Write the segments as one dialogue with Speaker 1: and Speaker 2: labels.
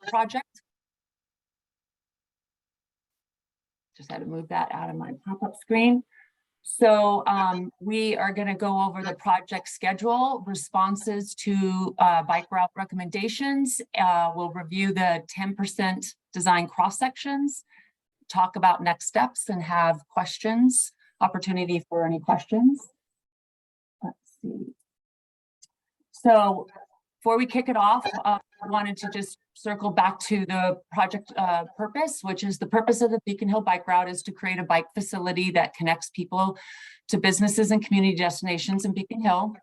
Speaker 1: project. Just had to move that out of my pop-up screen. So we are going to go over the project schedule, responses to bike route recommendations. We'll review the 10% design cross sections, talk about next steps, and have questions, opportunity for any questions. Let's see. So before we kick it off, I wanted to just circle back to the project purpose, which is the purpose of the Beacon Hill Bike Route is to create a bike facility that connects people to businesses and community destinations in Beacon Hill.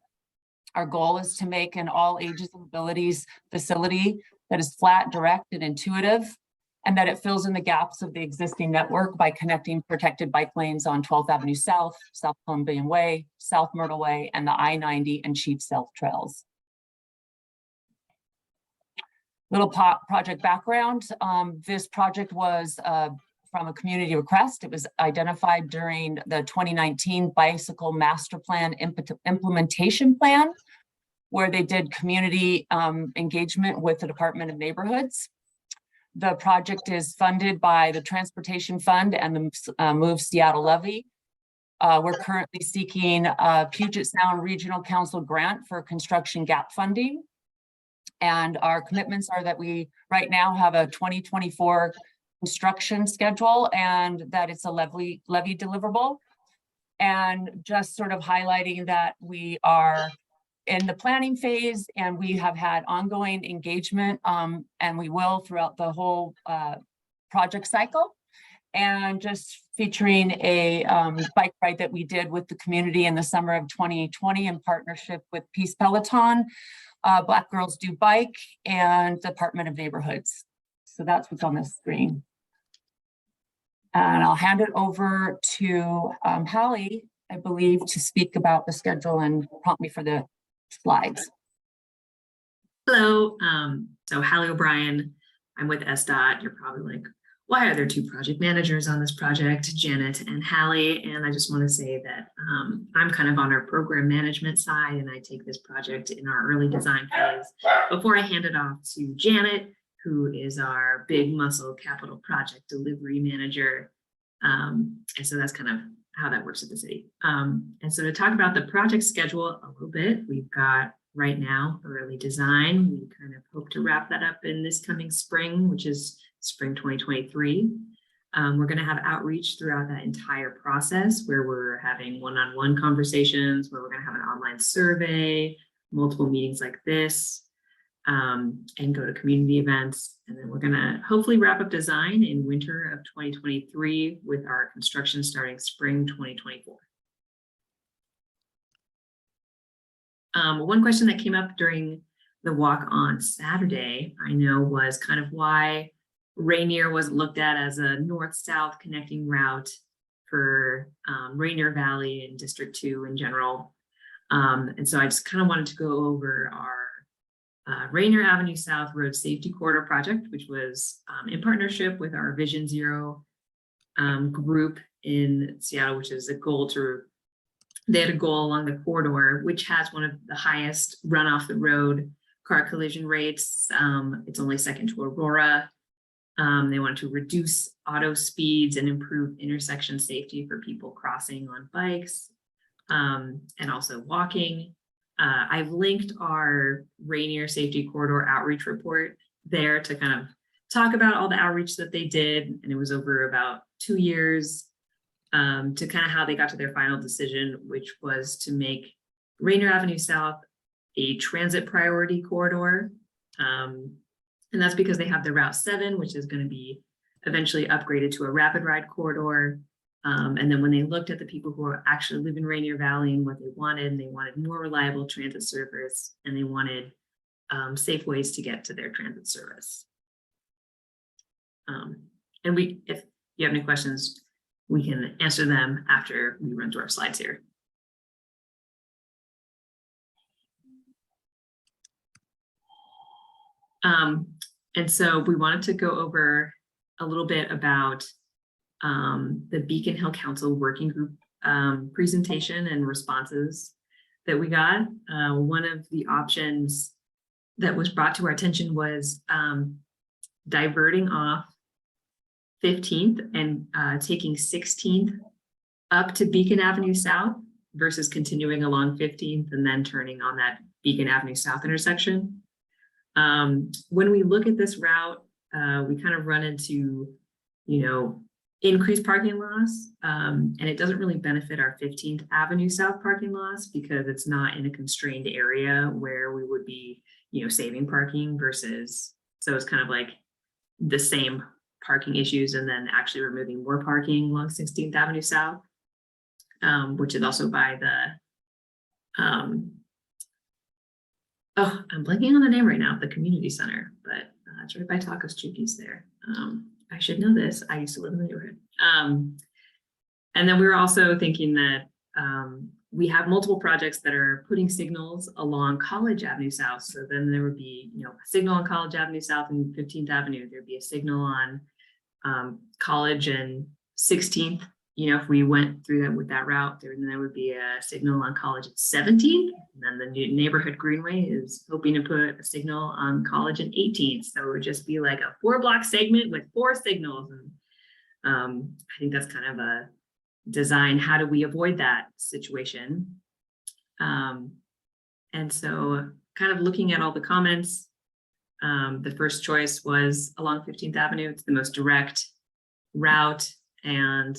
Speaker 1: Our goal is to make an all ages and abilities facility that is flat, direct, and intuitive, and that it fills in the gaps of the existing network by connecting protected bike lanes on 12th Avenue South, South Columbian Way, South Myrtle Way, and the I-90 and Chief Sealth trails. Little project background. This project was from a community request. It was identified during the 2019 Bicycle Master Plan Implementation Plan, where they did community engagement with the Department of Neighborhoods. The project is funded by the Transportation Fund and the Move Seattle Levy. We're currently seeking a Puget Sound Regional Council grant for construction gap funding. And our commitments are that we right now have a 2024 construction schedule and that it's a levy deliverable. And just sort of highlighting that we are in the planning phase and we have had ongoing engagement and we will throughout the whole project cycle. And just featuring a bike ride that we did with the community in the summer of 2020 in partnership with Peace Peloton, Black Girls Do Bike, and Department of Neighborhoods. So that's what's on the screen. And I'll hand it over to Hallie, I believe, to speak about the schedule and prompt me for the slides.
Speaker 2: Hello, so Hallie O'Brien, I'm with SDOT. You're probably like, why are there two project managers on this project, Janet and Hallie? And I just want to say that I'm kind of on our program management side and I take this project in our early design phase before I hand it off to Janet, who is our big muscle capital project delivery manager. And so that's kind of how that works at the city. And so to talk about the project schedule a little bit, we've got right now early design. We kind of hope to wrap that up in this coming spring, which is spring 2023. We're going to have outreach throughout that entire process where we're having one-on-one conversations, where we're going to have an online survey, multiple meetings like this, and go to community events. And then we're going to hopefully wrap up design in winter of 2023 with our construction starting spring 2024. One question that came up during the walk on Saturday, I know, was kind of why Rainier was looked at as a north-south connecting route for Rainier Valley and District 2 in general. And so I just kind of wanted to go over our Rainier Avenue South Road Safety Corridor project, which was in partnership with our Vision Zero group in Seattle, which is a goal to, they had a goal along the corridor, which has one of the highest run off the road car collision rates. It's only second to Aurora. They wanted to reduce auto speeds and improve intersection safety for people crossing on bikes and also walking. I've linked our Rainier Safety Corridor outreach report there to kind of talk about all the outreach that they did. And it was over about 2 years to kind of how they got to their final decision, which was to make Rainier Avenue South a transit priority corridor. And that's because they have the Route 7, which is going to be eventually upgraded to a rapid ride corridor. And then when they looked at the people who actually live in Rainier Valley and what they wanted more reliable transit service, and they wanted safe ways to get to their transit service. And if you have any questions, we can answer them after we run through our slides here. And so we wanted to go over a little bit about the Beacon Hill Council Working Group presentation and responses that we got. One of the options that was brought to our attention was diverting off 15th and taking 16th up to Beacon Avenue South versus continuing along 15th and then turning on that Beacon Avenue South intersection. When we look at this route, we kind of run into, increased parking loss, and it doesn't really benefit our 15th Avenue South parking loss because it's not in a constrained area where we would be, saving parking versus, so it's kind of like the same parking issues and then actually removing more parking along 16th Avenue South, which is also by the, oh, I'm blanking on the name right now, the community center, but it's right by Tacos Chukis there. I should know this. I used to live in the neighborhood. And then we were also thinking that we have multiple projects that are putting signals along College Avenue South. So then there would be, a signal on College Avenue South and 15th Avenue. There'd be a signal on College and 16th. If we went through that with that route, then there would be a signal on College at 17th. And then the new neighborhood Greenway is hoping to put a signal on College and 18th. So it would just be like a 4-block segment with 4 signals. And I think that's kind of a design. How do we avoid that situation? And so kind of looking at all the comments, the first choice was along 15th Avenue. It's the most direct route. And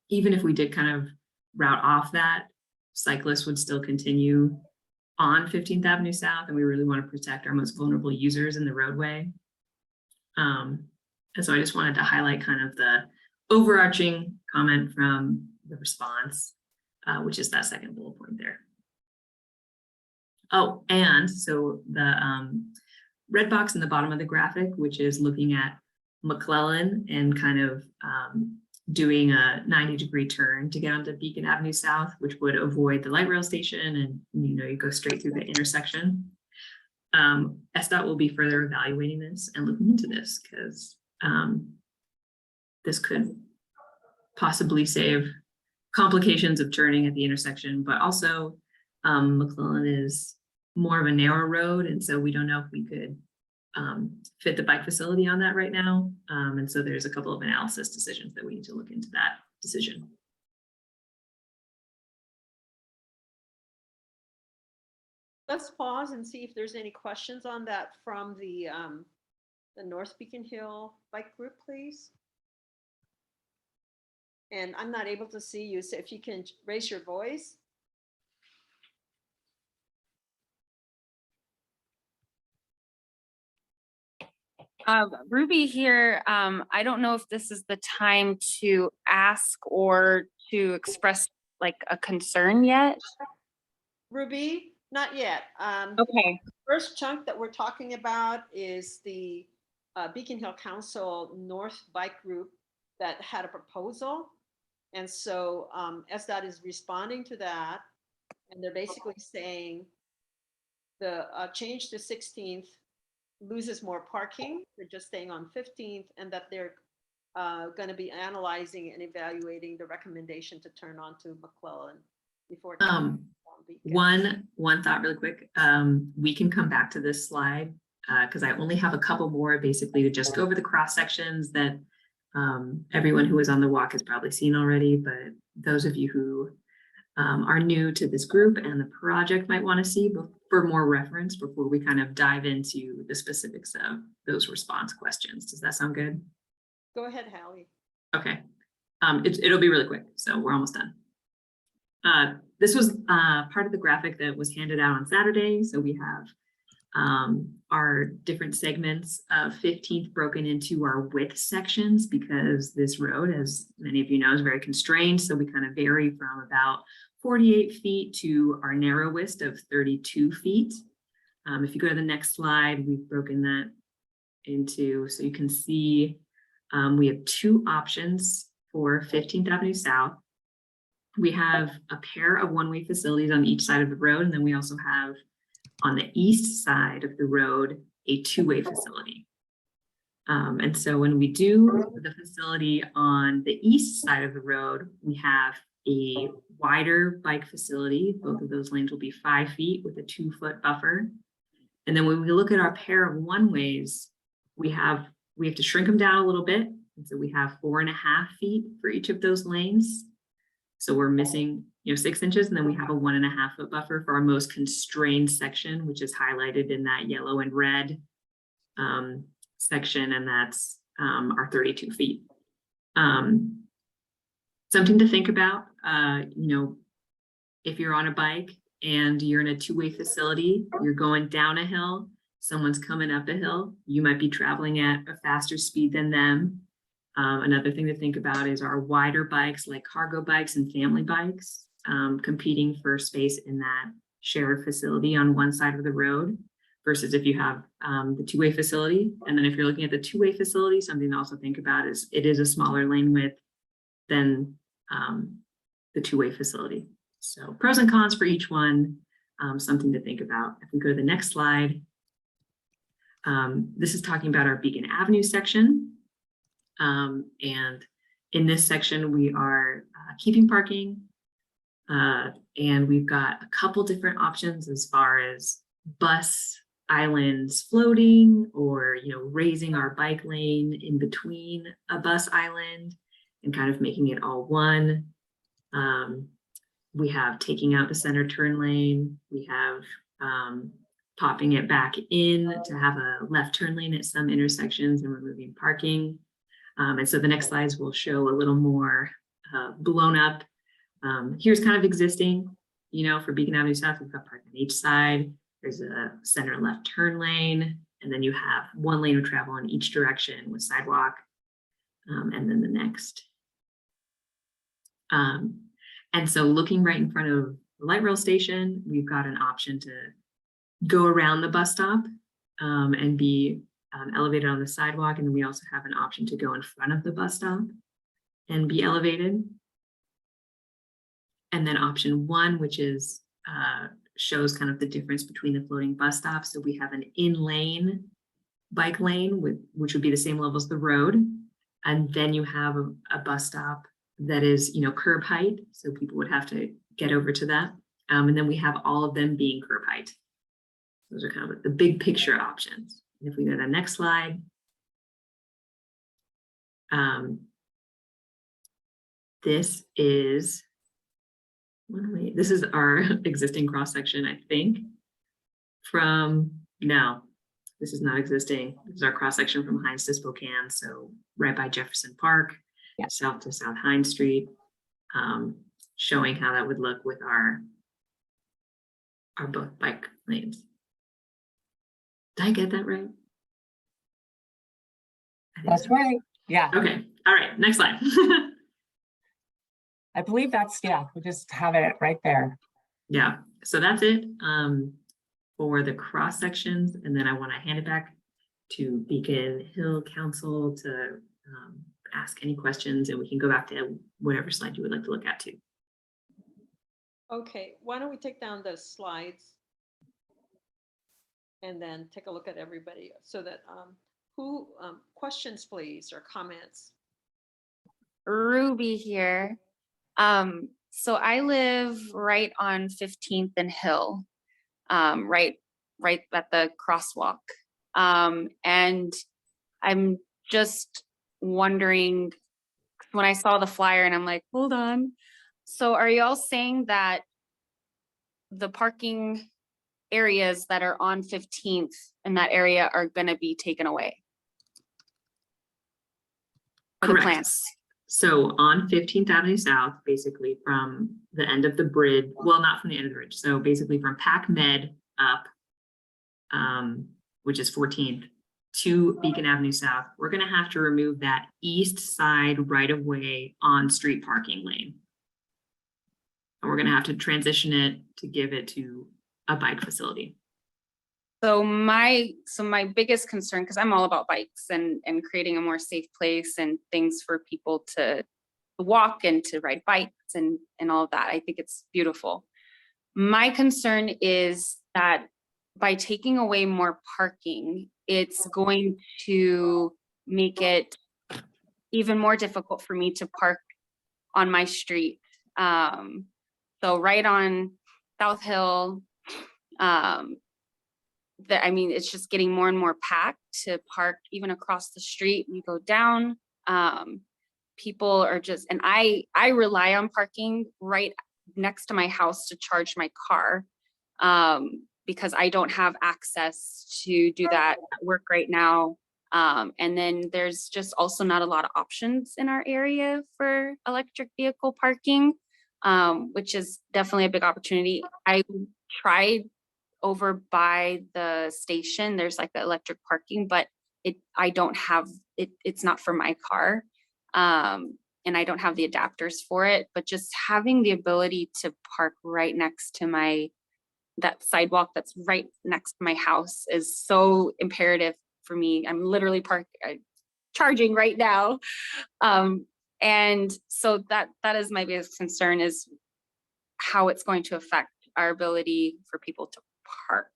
Speaker 2: even if we did kind of route off that, cyclists would still continue on 15th Avenue South, and we really want to protect our most vulnerable users in the roadway. And so I just wanted to highlight kind of the overarching comment from the response, which is that second bullet point there. Oh, and so the red box in the bottom of the graphic, which is looking at McClellan and kind of doing a 90-degree turn to get onto Beacon Avenue South, which would avoid the light rail station, and you go straight through the intersection. SDOT will be further evaluating this and looking into this because this could possibly save complications of turning at the intersection, but also McClellan is more of a narrow road, and so we don't know if we could fit the bike facility on that right now. And so there's a couple of analysis decisions that we need to look into that decision.
Speaker 3: Let's pause and see if there's any questions on that from the North Beacon Hill bike group, please. And I'm not able to see you, so if you can raise your voice.
Speaker 4: Ruby here. I don't know if this is the time to ask or to express like a concern yet.
Speaker 3: Ruby, not yet.
Speaker 4: Okay.
Speaker 3: The first chunk that we're talking about is the Beacon Hill Council North Bike Group that had a proposal. And so SDOT is responding to that. And they're basically saying the change to 16th loses more parking. They're just staying on 15th, and that they're going to be analyzing and evaluating the recommendation to turn on to McClellan before.
Speaker 2: One thought really quick. We can come back to this slide because I only have a couple more basically to just go over the cross sections that everyone who was on the walk has probably seen already, but those of you who are new to this group and the project might want to see for more reference before we kind of dive into the specifics of those response questions. Does that sound good?
Speaker 3: Go ahead, Hallie.
Speaker 2: Okay. It'll be really quick, so we're almost done. This was part of the graphic that was handed out on Saturday. So we have our different segments of 15th broken into our width sections because this road, as many of you know, is very constrained. So we kind of vary from about 48 feet to our narrowest of 32 feet. If you go to the next slide, we've broken that into, so you can see we have 2 options for 15th Avenue South. We have a pair of one-way facilities on each side of the road, and then we also have on the east side of the road a 2-way facility. And so when we do the facility on the east side of the road, we have a wider bike facility. Both of those lanes will be 5 feet with a 2-foot buffer. And then when we look at our pair of one-ways, we have to shrink them down a little bit. And so we have 4.5 feet for each of those lanes. So we're missing, 6 inches, and then we have a 1.5 foot buffer for our most constrained section, which is highlighted in that yellow and red section, and that's our 32 feet. Something to think about, if you're on a bike and you're in a two-way facility, you're going down a hill, someone's coming up a hill, you might be traveling at a faster speed than them. Another thing to think about is our wider bikes, like cargo bikes and family bikes, competing for space in that shared facility on one side of the road, versus if you have the two-way facility. And then if you're looking at the two-way facility, something to also think about is it is a smaller lane width than the two-way facility. So pros and cons for each one, something to think about. If we go to the next slide, this is talking about our Beacon Avenue section. And in this section, we are keeping parking, and we've got a couple different options as far as bus islands floating, or raising our bike lane in between a bus island and kind of making it all one. We have taking out the center turn lane. We have popping it back in to have a left turn lane at some intersections and removing parking. And so the next slides will show a little more blown up. Here's kind of existing, for Beacon Avenue South, we've got parking on each side. There's a center and left turn lane, and then you have one lane of travel in each direction with sidewalk, and then the next. And so looking right in front of the light rail station, we've got an option to go around the bus stop and be elevated on the sidewalk. And then we also have an option to go in front of the bus stop and be elevated. And then option 1, which is shows kind of the difference between the floating bus stops. So we have an in-lane bike lane, which would be the same level as the road. And then you have a bus stop that is, curb height. So people would have to get over to that. And then we have all of them being curb height. Those are kind of the big picture options. And if we go to the next slide, this is our existing cross section, I think. No, this is not existing. This is our cross section from Hines to Spokane. So right by Jefferson Park, south to South Hines Street, showing how that would look with our both bike lanes. Did I get that right?
Speaker 1: That's right. Yeah.
Speaker 2: Okay. All right. Next slide.
Speaker 1: I believe we just have it right there.
Speaker 2: Yeah. So that's it for the cross sections. And then I want to hand it back to Beacon Hill Council to ask any questions, and we can go back to whatever slide you would like to look at too.
Speaker 3: Okay, why don't we take down the slides and then take a look at everybody, so that questions please, or comments.
Speaker 4: Ruby here. So I live right on 15th and Hill, right at the crosswalk. And I'm just wondering, when I saw the flyer and I'm like, hold on. So are y'all saying that the parking areas that are on 15th in that area are going to be taken away?
Speaker 2: Correct. So on 15th Avenue South, basically from the end of the bridge, well, not from the end of the bridge. So basically from Pac Med up, which is 14th, to Beacon Avenue South, we're going to have to remove that east side right of way on street parking lane. And we're going to have to transition it to give it to a bike facility.
Speaker 4: So my biggest concern, because I'm all about bikes and creating a more safe place and things for people to walk and to ride bikes and all of that. I think it's beautiful. My concern is that by taking away more parking, it's going to make it even more difficult for me to park on my street. So right on South Hill, I mean, it's just getting more and more packed to park even across the street. You go down, people are just, and I rely on parking right next to my house to charge my car, because I don't have access to do that at work right now. And then there's just also not a lot of options in our area for electric vehicle parking, which is definitely a big opportunity. I tried over by the station, there's like the electric parking, but I don't have it, it's not for my car. And I don't have the adapters for it, but just having the ability to park right next to that sidewalk that's right next to my house is so imperative for me. I'm literally charging right now. And so that is my biggest concern, is how it's going to affect our ability for people to park.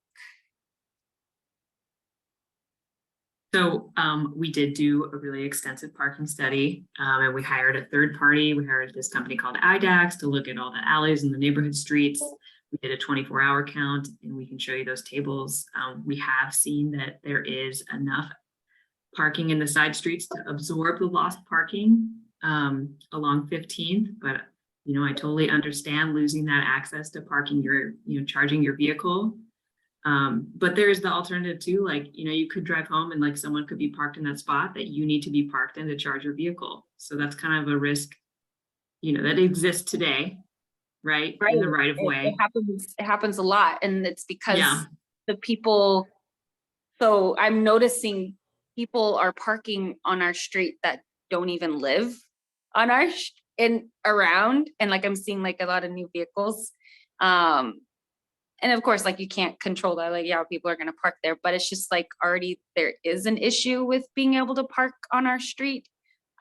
Speaker 2: So we did do a really extensive parking study, and we hired a third party. We hired this company called IDAX to look at all the alleys and the neighborhood streets. We did a 24-hour count, and we can show you those tables. We have seen that there is enough parking in the side streets to absorb the lost parking along 15th, but I totally understand losing that access to parking charging your vehicle. But there's the alternative too, like, you could drive home and like someone could be parked in that spot that you need to be parked in to charge your vehicle. So that's kind of a risk, that exists today, right? In the right of way.
Speaker 4: It happens a lot. And it's because
Speaker 2: Yeah.
Speaker 4: the people, so I'm noticing people are parking on our street that don't even live on our around. And like, I'm seeing like a lot of new vehicles. And of course, like, you can't control that. Like, yeah, people are going to park there, but it's just like already there is an issue with being able to park on our street.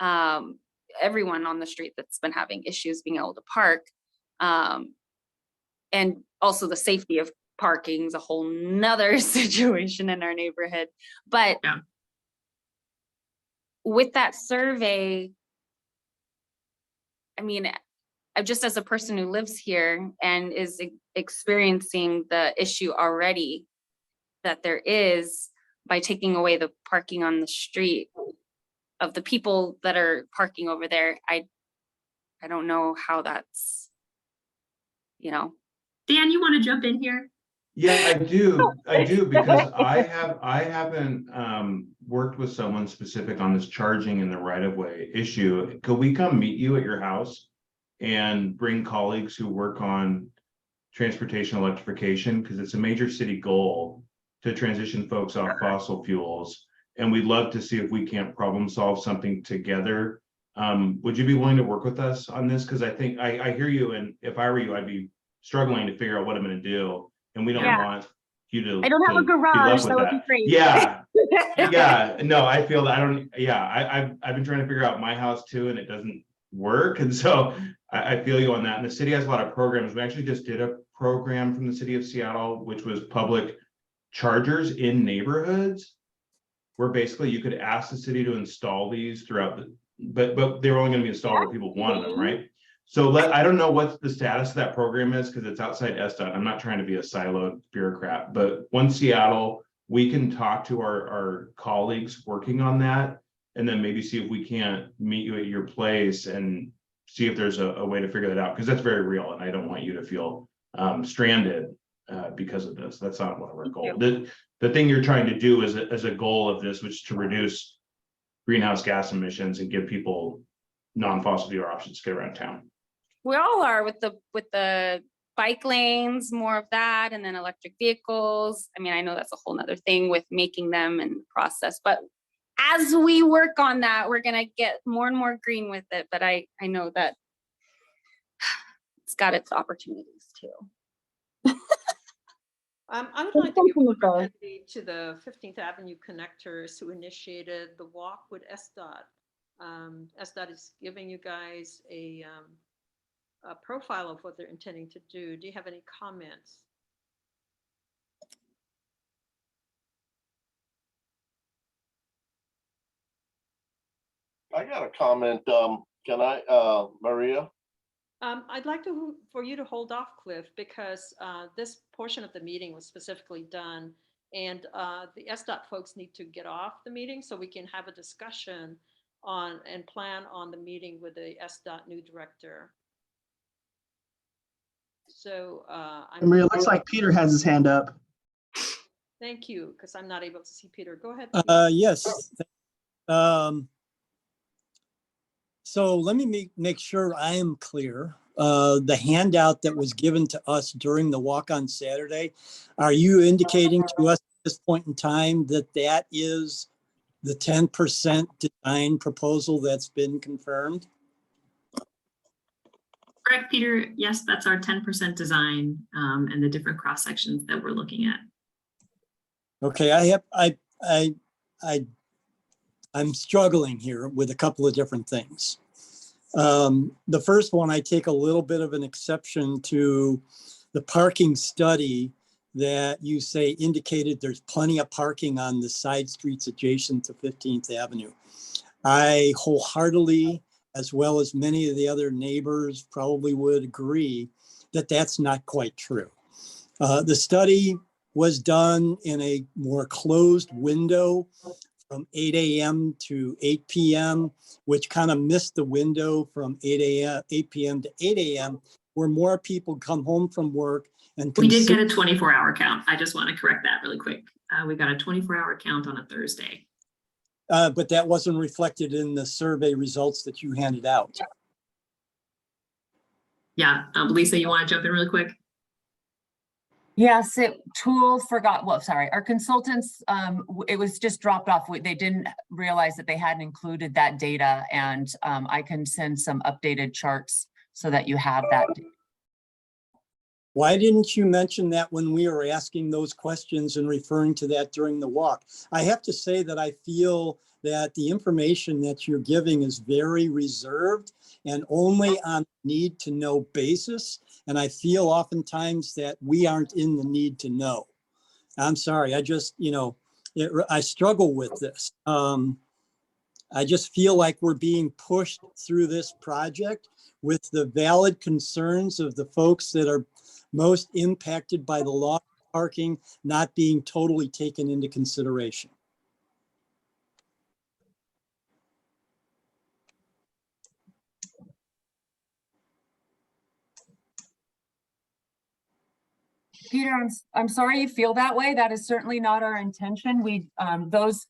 Speaker 4: Everyone on the street that's been having issues being able to park. And also the safety of parking is a whole nother situation in our neighborhood. But
Speaker 2: yeah.
Speaker 4: With that survey, I mean, just as a person who lives here and is experiencing the issue already that there is by taking away the parking on the street of the people that are parking over there, I don't know how that's, Dan,
Speaker 2: you want to jump in here?
Speaker 5: Yeah, I do because I haven't worked with someone specific on this charging in the right of way issue. Could we come meet you at your house and bring colleagues who work on transportation electrification, because it's a major city goal to transition folks off fossil fuels, and we'd love to see if we can't problem solve something together. Would you be willing to work with us on this? Because I think I hear you, and if I were you, I'd be struggling to figure out what I'm going to do, and we don't want you to.
Speaker 4: I don't have a garage, that would be great.
Speaker 5: Yeah. Yeah, no, I feel that I've been trying to figure out my house too, and it doesn't work, and so I feel you on that. And the city has a lot of programs. We actually just did a program from the city of Seattle, which was public chargers in neighborhoods, where basically you could ask the city to install these throughout but they were only going to be installed where people wanted them, right? So I don't know what the status of that program is, because it's outside SDOT. I'm not trying to be a siloed bureaucrat, but once Seattle, we can talk to our colleagues working on that, and then maybe see if we can't meet you at your place and see if there's a way to figure that out, because that's very real, and I don't want you to feel stranded because of this. That's not one of our goals. The thing you're trying to do as a goal of this, which is to reduce greenhouse gas emissions and give people non-fossil fuel options to get around town.
Speaker 4: We all are with the bike lanes, more of that, and then electric vehicles. I mean, I know that's a whole nother thing with making them and the process, but as we work on that, we're gonna get more and more green with it. But I know that it's got its opportunities too.
Speaker 3: I would like to give credit to the 15th Avenue connectors who initiated the walk with SDOT. SDOT is giving you guys a profile of what they're intending to do. Do you have any comments?
Speaker 6: I got a comment. Can I, Maria?
Speaker 3: I'd like for you to hold off, Cliff, because this portion of the meeting was specifically done And the SDOT folks need to get off the meeting so we can have a discussion on and plan on the meeting with the SDOT new director. So
Speaker 7: Maria, looks like Peter has his hand up.
Speaker 3: thank you, because I'm not able to see Peter. Go ahead. Peter.
Speaker 8: Yes. So let me make sure I am clear. The handout that was given to us during the walk on Saturday, are you indicating to us at this point in time that that is the 10% design proposal that's been confirmed?
Speaker 2: Correct, Peter. Yes, that's our 10% design and the different cross sections that we're looking at.
Speaker 8: Okay, I'm struggling here with a couple of different things. The first one, I take a little bit of an exception to the parking study that you say indicated there's plenty of parking on the side streets adjacent to 15th Avenue. I wholeheartedly, as well as many of the other neighbors probably would agree that that's not quite true. The study was done in a more closed window from 8 a.m. to 8 p.m., which kind of missed the window from 8 p.m. to 8 a.m., where more people come home from work. And
Speaker 2: we did get a 24-hour count. I just want to correct that really quick. We got a 24-hour count on a Thursday.
Speaker 8: But that wasn't reflected in the survey results that you handed out.
Speaker 2: Yeah, Lisa, you want to jump in really quick?
Speaker 1: Yes, Tool forgot, well, sorry, our consultants, it was just dropped off. They didn't realize that they hadn't included that data, and I can send some updated charts so that you have that.
Speaker 8: Why didn't you mention that when we were asking those questions and referring to that during the walk? I have to say that I feel that the information that you're giving is very reserved and only on need to know basis. And I feel oftentimes that we aren't in the need to know. I'm sorry, I just, I struggle with this. I just feel like we're being pushed through this project with the valid concerns of the folks that are most impacted by the law of parking not being totally taken into consideration.
Speaker 1: Peter, I'm sorry you feel that way. That is certainly not our intention. Those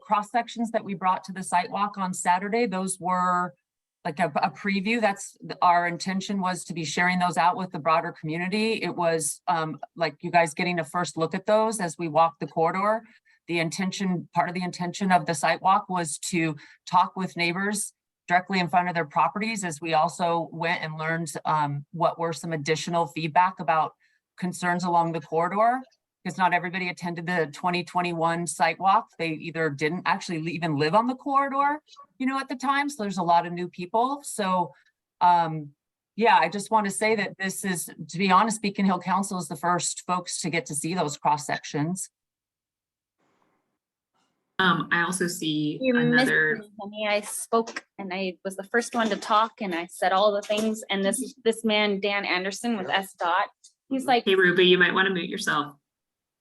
Speaker 1: cross sections that we brought to the site walk on Saturday, those were like a preview. That's our intention, was to be sharing those out with the broader community. It was like you guys getting a first look at those as we walk the corridor. Part of the intention of the site walk was to talk with neighbors directly in front of their properties, as we also went and learned what were some additional feedback about concerns along the corridor, because not everybody attended the 2021 site walk. They either didn't actually even live on the corridor, at the time. So there's a lot of new people. So yeah, I just want to say that this is, to be honest, Beacon Hill Council is the first folks to get to see those cross sections.
Speaker 2: I also see
Speaker 4: You
Speaker 2: another.
Speaker 4: missed me, honey. I spoke and I was the first one to talk and I said all the things. And this man, Dan Anderson with SDOT, he's like,
Speaker 2: Hey, Ruby, you might want to mute yourself.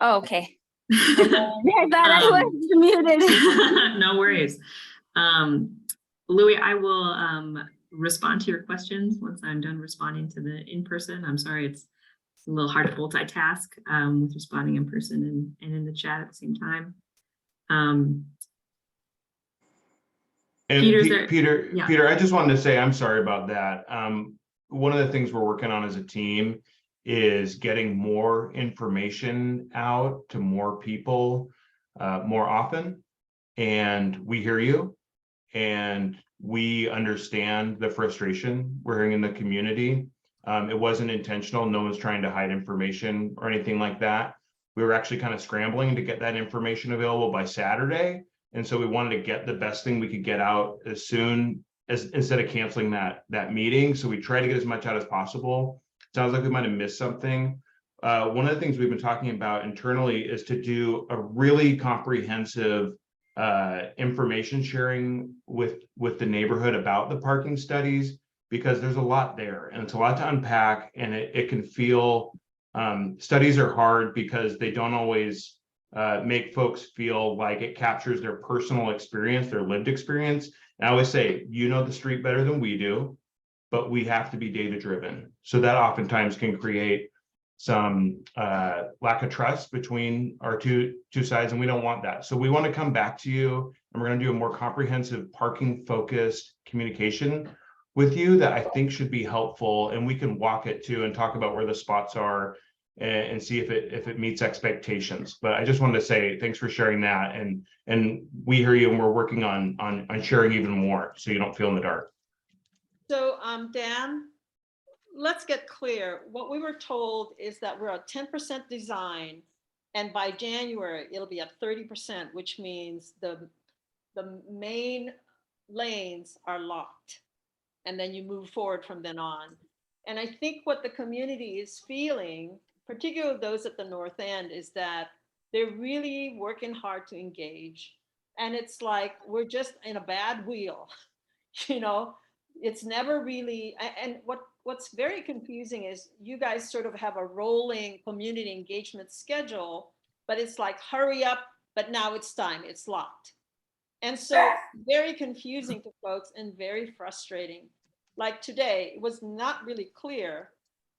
Speaker 4: oh, okay. I thought I was muted.
Speaker 2: No worries. Louis, I will respond to your questions once I'm done responding to the in-person. I'm sorry, it's a little hard to multitask with responding in person and in the chat at the same time.
Speaker 5: And
Speaker 2: Peter,
Speaker 5: Peter, I just wanted to say, I'm sorry about that. One of the things we're working on as a team is getting more information out to more people more often. And we hear you and we understand the frustration we're hearing in the community. It wasn't intentional. No one's trying to hide information or anything like that. We were actually kind of scrambling to get that information available by Saturday. And so we wanted to get the best thing we could get out as soon as, instead of canceling that meeting. So we try to get as much out as possible. Sounds like we might have missed something. One of the things we've been talking about internally is to do a really comprehensive information sharing with the neighborhood about the parking studies, because there's a lot there and it's a lot to unpack, and it can feel, studies are hard because they don't always make folks feel like it captures their personal experience, their lived experience. And I always say, you know the street better than we do, but we have to be data driven. So that oftentimes can create some lack of trust between our two sides, and we don't want that. So we want to come back to you, and we're going to do a more comprehensive parking focused communication with you that I think should be helpful, and we can walk it too and talk about where the spots are and see if it meets expectations. But I just wanted to say thanks for sharing that, and we hear you, and we're working on sharing even more so you don't feel in the dark.
Speaker 3: So Dan, let's get clear. What we were told is that we're at 10% design, and by January it'll be at 30%, which means the main lanes are locked, and then you move forward from then on. And I think what the community is feeling, particularly those at the north end, is that they're really working hard to engage, and it's like we're just in a bad wheel. You know, it's never really, and what's very confusing is you guys sort of have a rolling community engagement schedule, but it's like hurry up, but now it's time, it's locked. And so very confusing to folks and very frustrating. Like today, it was not really clear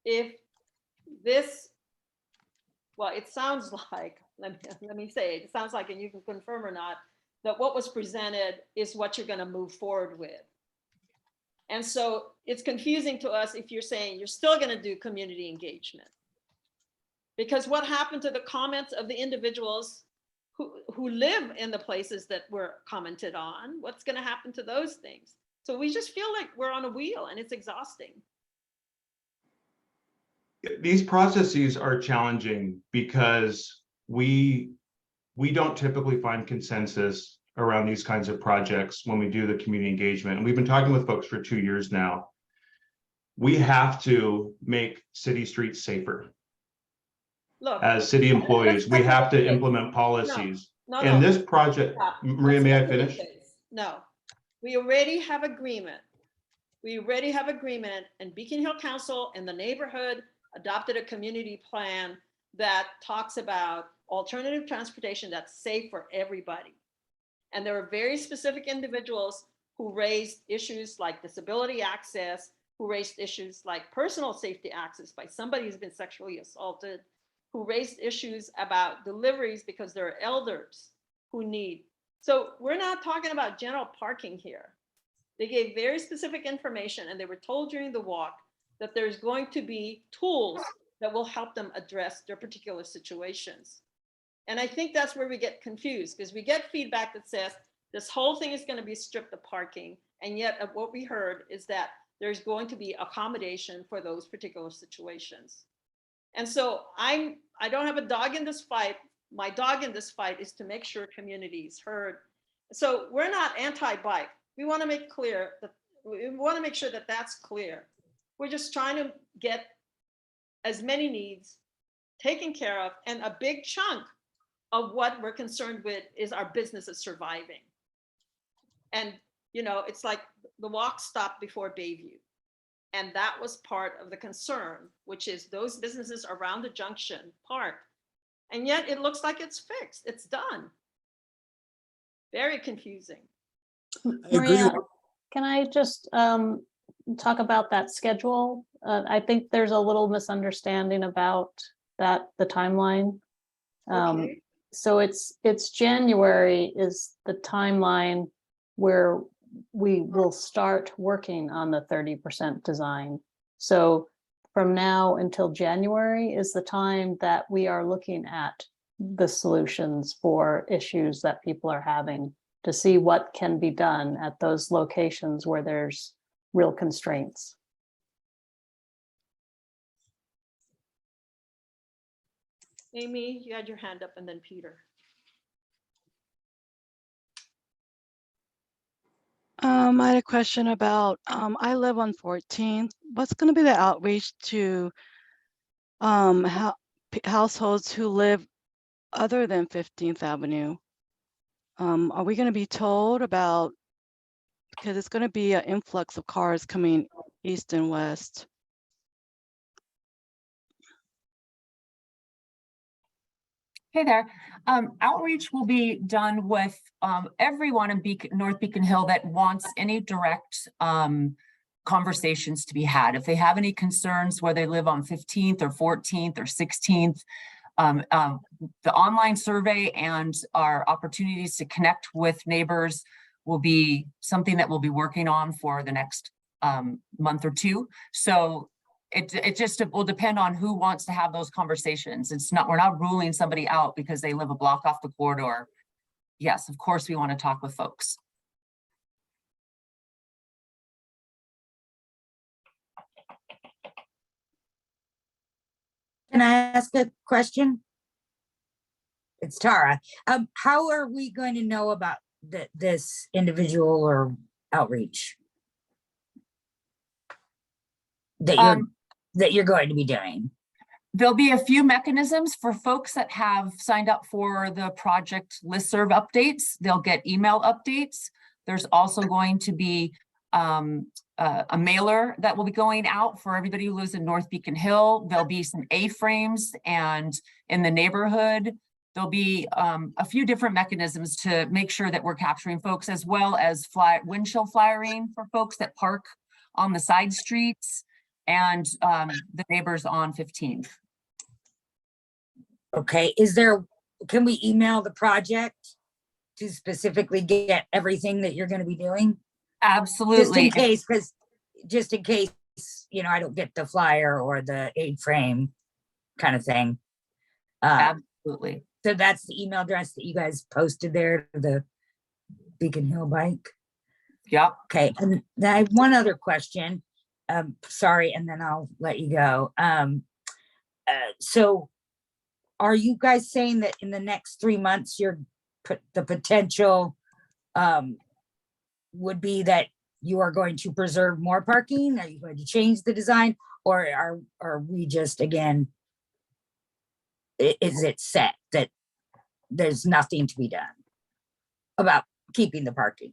Speaker 3: if this, well, it sounds like, let me say it sounds like, and you can confirm or not, that what was presented is what you're going to move forward with. And so it's confusing to us if you're saying you're still going to do community engagement. Because what happened to the comments of the individuals who live in the places that were commented on? What's going to happen to those things? So we just feel like we're on a wheel, and it's exhausting.
Speaker 5: These processes are challenging because we don't typically find consensus around these kinds of projects when we do the community engagement. And we've been talking with folks for 2 years now. We have to make city streets safer.
Speaker 3: Look,
Speaker 5: As city employees, we have to implement
Speaker 3: no,
Speaker 5: policies.
Speaker 3: no,
Speaker 5: And
Speaker 3: no.
Speaker 5: this project,
Speaker 3: Stop.
Speaker 5: Maria,
Speaker 3: Let's
Speaker 5: may I
Speaker 3: get to the
Speaker 5: finish?
Speaker 3: chase. No, we already have agreement. We already have agreement, and Beacon Hill Council and the neighborhood adopted a community plan that talks about alternative transportation that's safe for everybody. And there are very specific individuals who raised issues like disability access, who raised issues like personal safety access by somebody who's been sexually assaulted, who raised issues about deliveries because there are elders who need. So we're not talking about general parking here. They gave very specific information, and they were told during the walk that there's going to be tools that will help them address their particular situations. And I think that's where we get confused, because we get feedback that says this whole thing is going to be stripped of parking. And yet what we heard is that there's going to be accommodation for those particular situations. And so I don't have a dog in this fight. My dog in this fight is to make sure community is heard. So we're not anti-bike. We want to make clear that we want to make sure that that's clear. We're just trying to get as many needs taken care of, and a big chunk of what we're concerned with is our businesses surviving. And, you know, it's like the walk stopped before Bayview. And that was part of the concern, which is those businesses around the junction park. And yet it looks like it's fixed. It's done. Very confusing.
Speaker 8: I agree.
Speaker 9: Maria, can I just talk about that schedule? I think there's a little misunderstanding about that, the timeline.
Speaker 3: Okay.
Speaker 9: So it's January is the timeline where we will start working on the 30% design. So from now until January is the time that we are looking at the solutions for issues that people are having, to see what can be done at those locations where there's real constraints.
Speaker 3: Amy, you had your hand up, and then Peter.
Speaker 10: I had a question about, I live on 14th. What's going to be the outreach to households who live other than 15th Avenue? Are we going to be told about, because it's going to be an influx of cars coming east and west?
Speaker 1: Hey there. Outreach will be done with everyone in North Beacon Hill that wants any direct conversations to be had. If they have any concerns where they live on 15th or 14th or 16th, the online survey and our opportunities to connect with neighbors will be something that we'll be working on for the next month or two. So it will depend on who wants to have those conversations. We're not ruling somebody out because they live a block off the corridor. Yes, of course, we want to talk with folks.
Speaker 11: Can I ask a question? It's Tara. How are we going to know about this individual or outreach that you're going to be doing?
Speaker 1: There'll be a few mechanisms for folks that have signed up for the project listserv updates. They'll get email updates. There's also going to be a mailer that will be going out for everybody who lives in North Beacon Hill. There'll be some A-frames, and in the neighborhood, there'll be a few different mechanisms to make sure that we're capturing folks, as well as windshield flyering for folks that park on the side streets and the neighbors on 15th.
Speaker 11: Okay, can we email the project to specifically get everything that you're going to be doing?
Speaker 1: Absolutely.
Speaker 11: Just in case, I don't get the flyer or the A-frame kind of thing.
Speaker 1: Absolutely.
Speaker 11: So that's the email address that you guys posted there, the Beacon Hill bike.
Speaker 1: Yep.
Speaker 11: Okay, and then I have one other question. Sorry, and then I'll let you go. So are you guys saying that in the next 3 months, the potential would be that you are going to preserve more parking? Are you going to change the design, or are we just, again, is it set that there's nothing to be done about keeping the parking?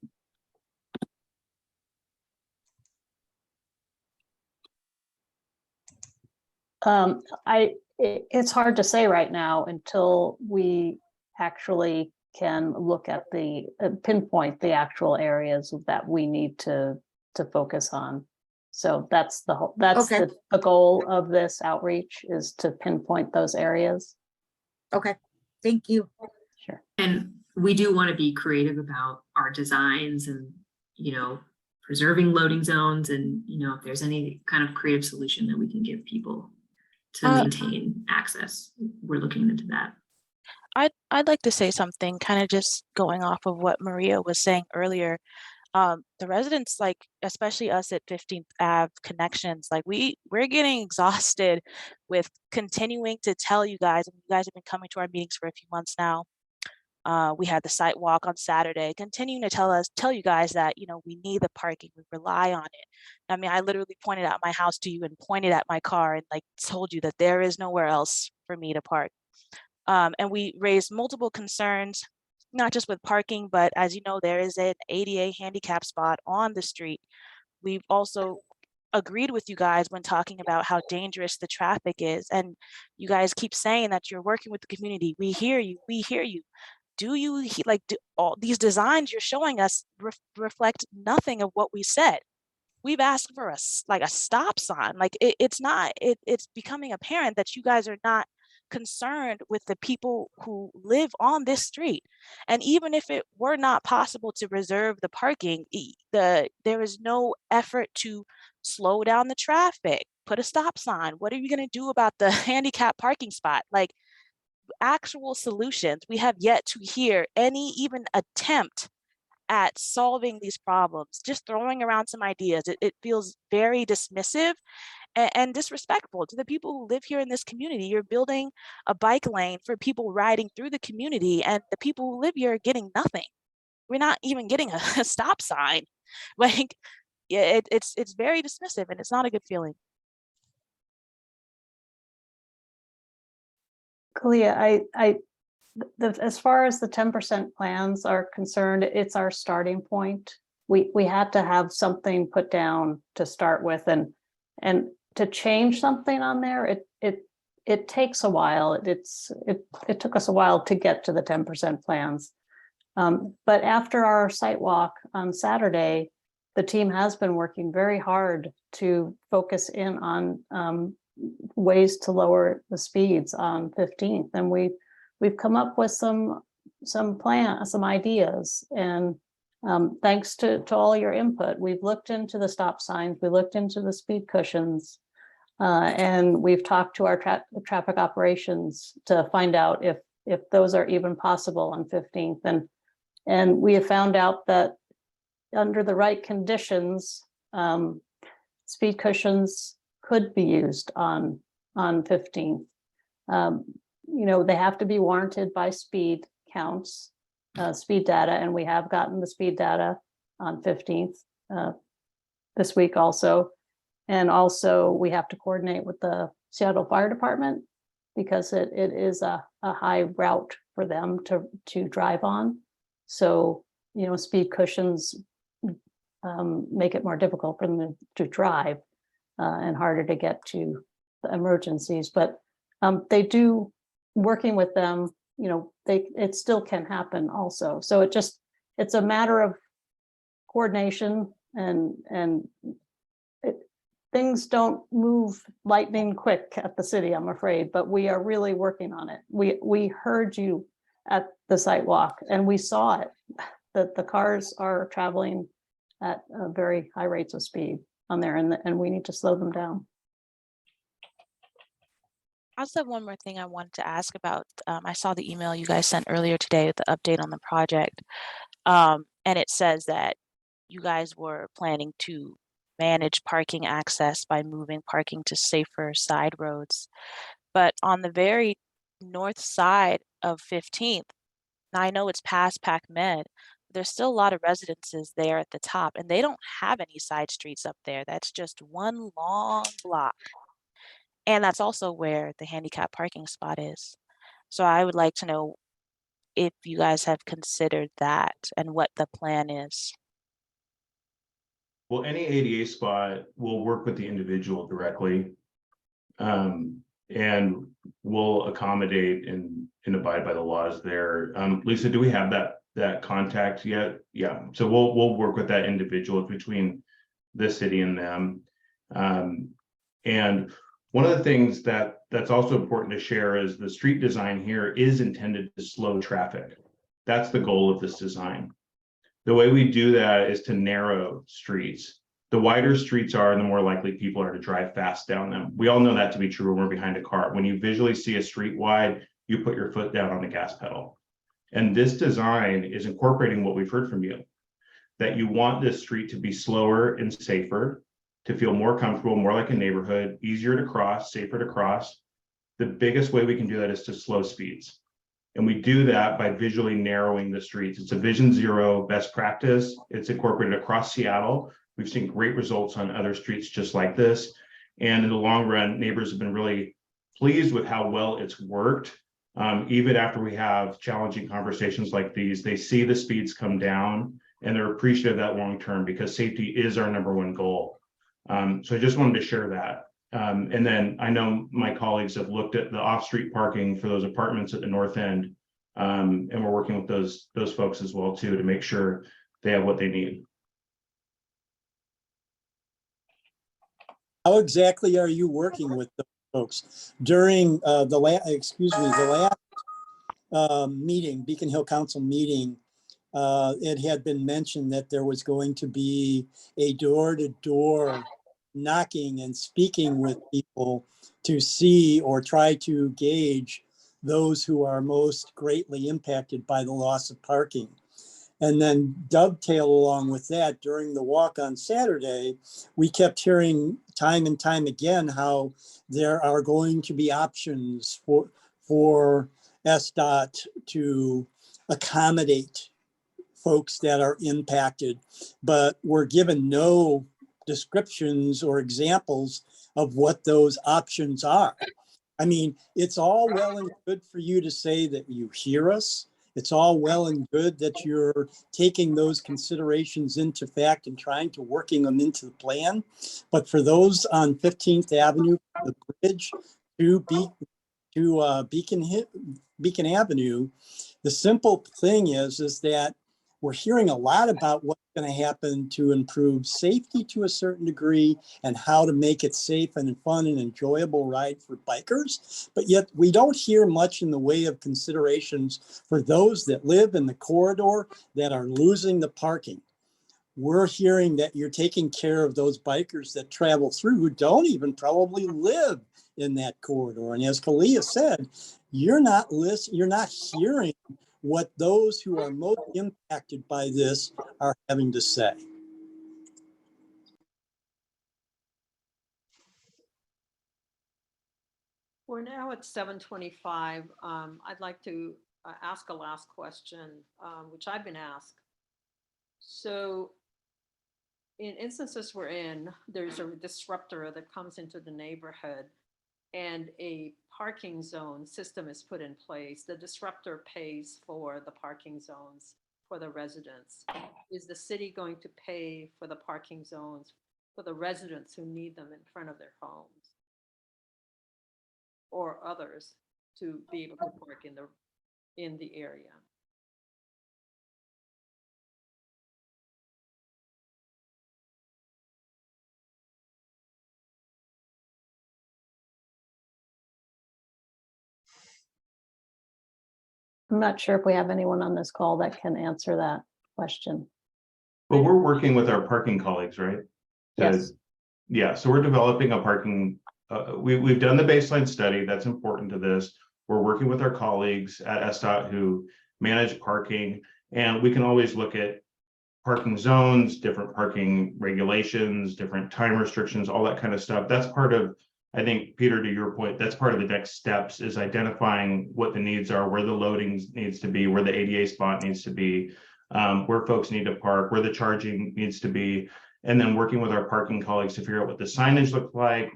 Speaker 9: It's hard to say right now until we actually can look at the pinpoint the actual areas that we need to focus on. So that's
Speaker 11: Okay.
Speaker 9: the goal of this outreach, is to pinpoint those areas.
Speaker 11: Okay, thank you.
Speaker 9: Sure.
Speaker 2: And we do want to be creative about our designs and, preserving loading zones, and, if there's any kind of creative solution that we can give people to maintain access, we're looking into that.
Speaker 12: I'd like to say something, kind of just going off of what Maria was saying earlier. The residents, especially us at 15th Ave Connections, we're getting exhausted with continuing to tell you guys, and you guys have been coming to our meetings for a few months now. We had the site walk on Saturday, continuing to tell you guys that, we need the parking, we rely on it. I mean, I literally pointed out my house to you and pointed at my car and told you that there is nowhere else for me to park. And we raised multiple concerns, not just with parking, but as you know, there is an ADA handicap spot on the street. We've also agreed with you guys when talking about how dangerous the traffic is. And you guys keep saying that you're working with the community. We hear you, we hear you. Do all these designs you're showing us reflect nothing of what we said? We've asked for a stop sign. It's becoming apparent that you guys are not concerned with the people who live on this street. And even if it were not possible to reserve the parking, there is no effort to slow down the traffic, put a stop sign. What are you going to do about the handicap parking spot? Actual solutions. We have yet to hear any even attempt at solving these problems. Just throwing around some ideas. It feels very dismissive and disrespectful to the people who live here in this community. You're building a bike lane for people riding through the community, and the people who live here are getting nothing. We're not even getting a stop sign. It's very dismissive, and it's not a good feeling.
Speaker 9: Kalia, as far as the 10% plans are concerned, it's our starting point. We had to have something put down to start with, and to change something on there, it takes a while. It took us a while to get to the 10% plans. But after our site walk on Saturday, the team has been working very hard to focus in on ways to lower the speeds on 15th. And we've come up with some ideas. And thanks to all your input, we've looked into the stop signs, we looked into the speed cushions, and we've talked to our traffic operations to find out if those are even possible on 15th. And we have found out that under the right conditions, speed cushions could be used on 15th. They have to be warranted by speed counts, speed data, and we have gotten the speed data on 15th this week also. And also we have to coordinate with the Seattle Fire Department because it is a high route for them to drive on. So, speed cushions make it more difficult for them to drive and harder to get to the emergencies. But they do, working with them, it still can happen also. So it's a matter of coordination and things don't move lightning quick at the city, I'm afraid, but we are really working on it. We heard you at the site walk and we saw it, that the cars are traveling at very high rates of speed on there, and we need to slow them down.
Speaker 12: I also have one more thing I wanted to ask about. I saw the email you guys sent earlier today with the update on the project. And it says that you guys were planning to manage parking access by moving parking to safer side roads. But on the very north side of 15th, now I know it's past PacMed, there's still a lot of residences there at the top, and they don't have any side streets up there. That's just one long block. And that's also where the handicap parking spot is. So I would like to know if you guys have considered that and what the plan is.
Speaker 5: Well, any ADA spot will work with the individual directly. And we'll accommodate and abide by the laws there. Lisa, do we have that contact yet? Yeah, so we'll work with that individual between the city and them. And one of the things that's also important to share is the street design here is intended to slow traffic. That's the goal of this design. The way we do that is to narrow streets. The wider streets are, the more likely people are to drive fast down them. We all know that to be true when we're behind a car. When you visually see a street wide, you put your foot down on the gas pedal. And this design is incorporating what we've heard from you, that you want this street to be slower and safer, to feel more comfortable, more like a neighborhood, easier to cross, safer to cross. The biggest way we can do that is to slow speeds. And we do that by visually narrowing the streets. It's a Vision Zero best practice. It's incorporated across Seattle. We've seen great results on other streets just like this. And in the long run, neighbors have been really pleased with how well it's worked. Even after we have challenging conversations like these, they see the speeds come down and they're appreciative of that long term because safety is our #1 goal. So I just wanted to share that. And then I know my colleagues have looked at the off-street parking for those apartments at the north end. And we're working with those folks as well too, to make sure they have what they need.
Speaker 8: How exactly are you working with the folks during the last meeting, Beacon Hill Council meeting? It had been mentioned that there was going to be a door-to-door knocking and speaking with people to see or try to gauge those who are most greatly impacted by the loss of parking. And then dovetail along with that, during the walk on Saturday, we kept hearing time and time again how there are going to be options for SDOT to accommodate folks that are impacted, but we're given no descriptions or examples of what those options are. I mean, it's all well and good for you to say that you hear us. It's all well and good that you're taking those considerations into fact and trying to working them into the plan. But for those on 15th Avenue, the bridge to to Beacon Avenue, the simple thing is that we're hearing a lot about what's going to happen to improve safety to a certain degree and how to make it safe and fun and enjoyable ride for bikers. But yet we don't hear much in the way of considerations for those that live in the corridor that are losing the parking. We're hearing that you're taking care of those bikers that travel through who don't even probably live in that corridor. And as Kalia said, you're not hearing what those who are most impacted by this are having to say.
Speaker 3: We're now at 7:25. I'd like to ask a last question, which I've been asked. So in instances we're in, there's a disruptor that comes into the neighborhood and a parking zone system is put in place. The disruptor pays for the parking zones for the residents. Is the city going to pay for the parking zones for the residents who need them in front of their homes? Or others to be able to park in the area?
Speaker 9: I'm not sure if we have anyone on this call that can answer that question.
Speaker 5: But we're working with our parking colleagues, right?
Speaker 9: Yes.
Speaker 5: Yeah, so we're developing a parking, we've done the baseline study, that's important to this. We're working with our colleagues at SDOT who manage parking, and we can always look at parking zones, different parking regulations, different time restrictions, all that kind of stuff. That's part of, I think, Peter, to your point, that's part of the next steps is identifying what the needs are, where the loading needs to be, where the ADA spot needs to be, where folks need to park, where the charging needs to be, and then working with our parking colleagues to figure out what the signage looks like,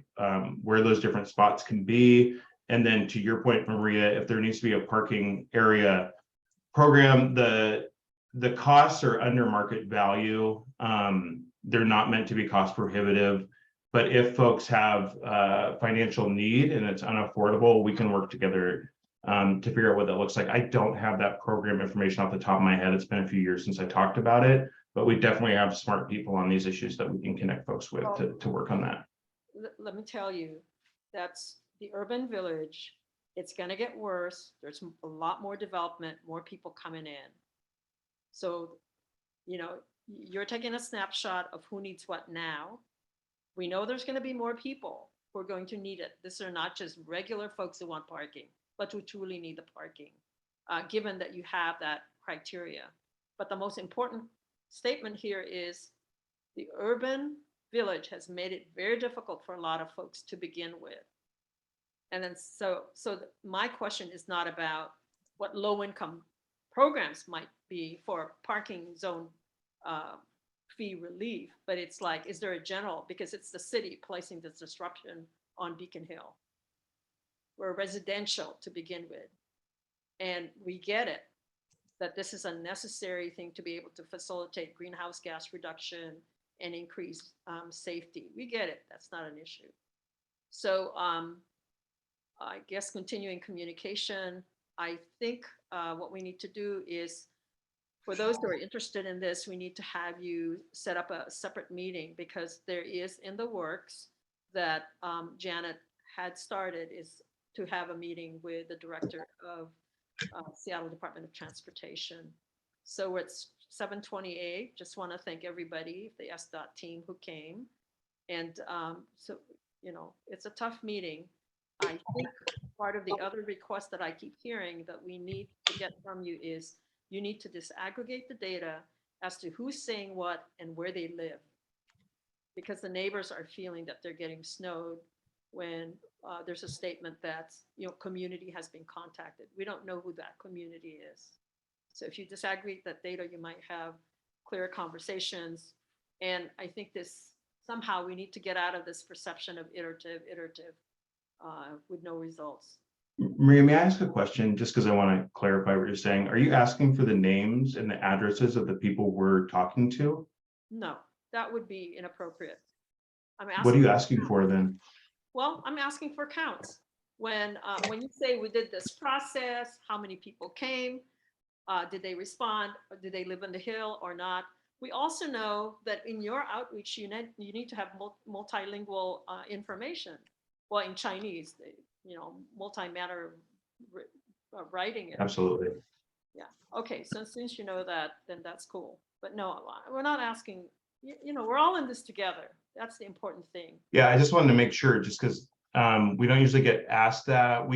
Speaker 5: where those different spots can be. And then to your point, Maria, if there needs to be a parking area program, the costs are under market value. They're not meant to be cost prohibitive. But if folks have financial need and it's unaffordable, we can work together to figure out what that looks like. I don't have that program information off the top of my head. It's been a few years since I talked about it, but we definitely have smart people on these issues that we can connect folks with to work on that.
Speaker 3: Let me tell you, that's the urban village. It's going to get worse. There's a lot more development, more people coming in. So, you know, you're taking a snapshot of who needs what now. We know there's going to be more people who are going to need it. These are not just regular folks who want parking, but who truly need the parking, given that you have that criteria. But the most important statement here is the urban village has made it very difficult for a lot of folks to begin with. And then so my question is not about what low income programs might be for parking zone fee relief, but it's like, is there a general, because it's the city placing this disruption on Beacon Hill. We're residential to begin with. And we get it, that this is a necessary thing to be able to facilitate greenhouse gas reduction and increase safety. We get it, that's not an issue. So I guess continuing communication, I think what we need to do is, for those who are interested in this, we need to have you set up a separate meeting, because there is in the works that Janet had started, is to have a meeting with the director of Seattle Department of Transportation. So it's 7:28. Just want to thank everybody, the SDOT team who came. And so, you know, it's a tough meeting. I think part of the other request that I keep hearing that we need to get from you is you need to disaggregate the data as to who's saying what and where they live. Because the neighbors are feeling that they're getting snowed when there's a statement that, you know, community has been contacted. We don't know who that community is. So if you disaggregate that data, you might have clearer conversations. And I think this, somehow we need to get out of this perception of iterative with no results.
Speaker 5: Maria, may I ask a question, just because I want to clarify what you're saying? Are you asking for the names and the addresses of the people we're talking to?
Speaker 3: No, that would be inappropriate. I'm asking.
Speaker 5: What are you asking for then?
Speaker 3: Well, I'm asking for counts. when you say we did this process, how many people came, did they respond, or did they live on the Hill or not? We also know that in your outreach, you need to have multilingual information. Well, in Chinese, multi-matter writing it.
Speaker 5: Absolutely.
Speaker 3: Yeah. Okay. So since you know that, then that's cool. But no, we're not asking. We're all in this together. That's the important thing.
Speaker 5: Yeah, I just wanted to make sure, just because we don't usually get asked that.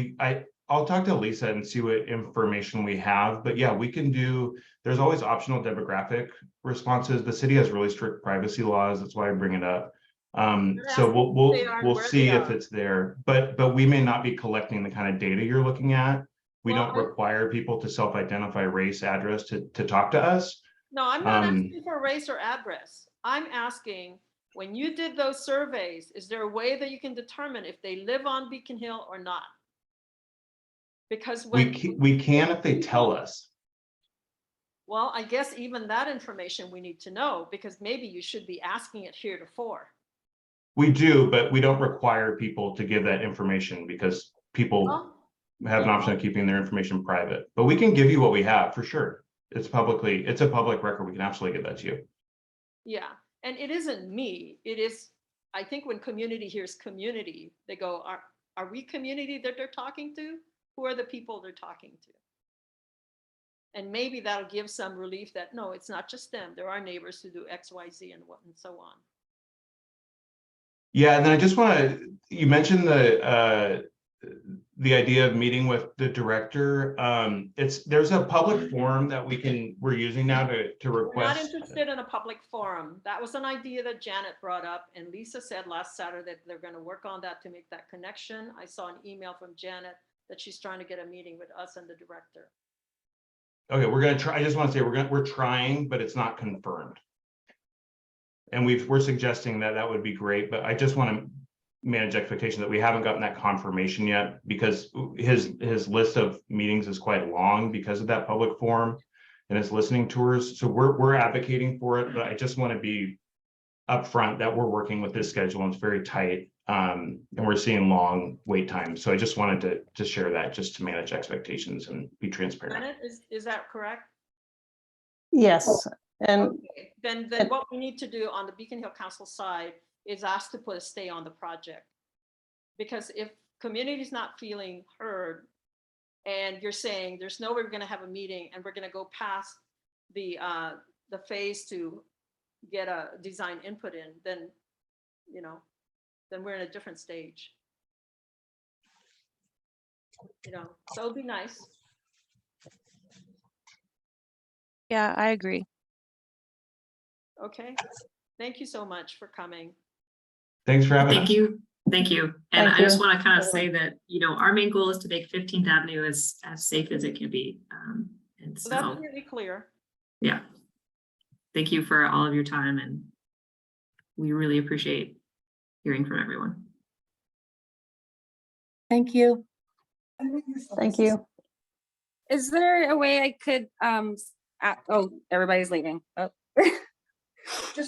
Speaker 5: I'll talk to Lisa and see what information we have, but yeah, we can do, there's always optional demographic responses. The city has really strict privacy laws. That's why I bring it up. So we'll see if it's there, but we may not be collecting the kind of data you're looking at. We don't require people to self-identify race, address to talk to us.
Speaker 3: No, I'm not asking for race or address. I'm asking, when you did those surveys, is there a way that you can determine if they live on Beacon Hill or not? Because
Speaker 5: we can if they tell us.
Speaker 3: Well, I guess even that information we need to know, because maybe you should be asking it heretofore.
Speaker 5: We do, but we don't require people to give that information because people have an option of keeping their information private. But we can give you what we have for sure. It's a public record. We can absolutely give that to you.
Speaker 3: Yeah, and it isn't me. It is, I think when community hears community, they go, are we community that they're talking to? Who are the people they're talking to? And maybe that'll give some relief that, no, it's not just them. There are neighbors who do X, Y, Z, and so on.
Speaker 5: Yeah, and then I just want to, you mentioned the idea of meeting with the director. There's a public forum that we're using now to request.
Speaker 3: We're not interested in a public forum. That was an idea that Janet brought up, and Lisa said last Saturday that they're going to work on that to make that connection. I saw an email from Janet that she's trying to get a meeting with us and the director.
Speaker 5: Okay, we're gonna try. I just want to say we're trying, but it's not confirmed. And we're suggesting that would be great, but I just want to manage expectation that we haven't gotten that confirmation yet, because his list of meetings is quite long because of that public forum and his listening tours. So we're advocating for it, but I just want to be upfront that we're working with this schedule and it's very tight, and we're seeing long wait times. So I just wanted to share that, just to manage expectations and be transparent.
Speaker 3: Janet, is that correct?
Speaker 9: Yes, and
Speaker 3: Okay. Then what we need to do on the Beacon Hill Council side is ask to put a stay on the project. Because if community is not feeling heard, and you're saying there's no way we're going to have a meeting and we're going to go past the phase to get a design input in, then we're in a different stage. So it'll be nice.
Speaker 12: Yeah, I agree.
Speaker 3: Okay. Thank you so much for coming.
Speaker 5: Thanks for having us.
Speaker 2: Thank you. And
Speaker 9: Thank
Speaker 2: I just
Speaker 9: you.
Speaker 2: want to kind of say that, our main goal is to make 15th Avenue as safe as it can be. And
Speaker 3: So that's
Speaker 2: so,
Speaker 3: really clear.
Speaker 2: yeah, thank you for all of your time, and we really appreciate hearing from everyone.
Speaker 1: Thank you.
Speaker 9: thank you.
Speaker 4: Is there a way I could, everybody's leaving. Oh.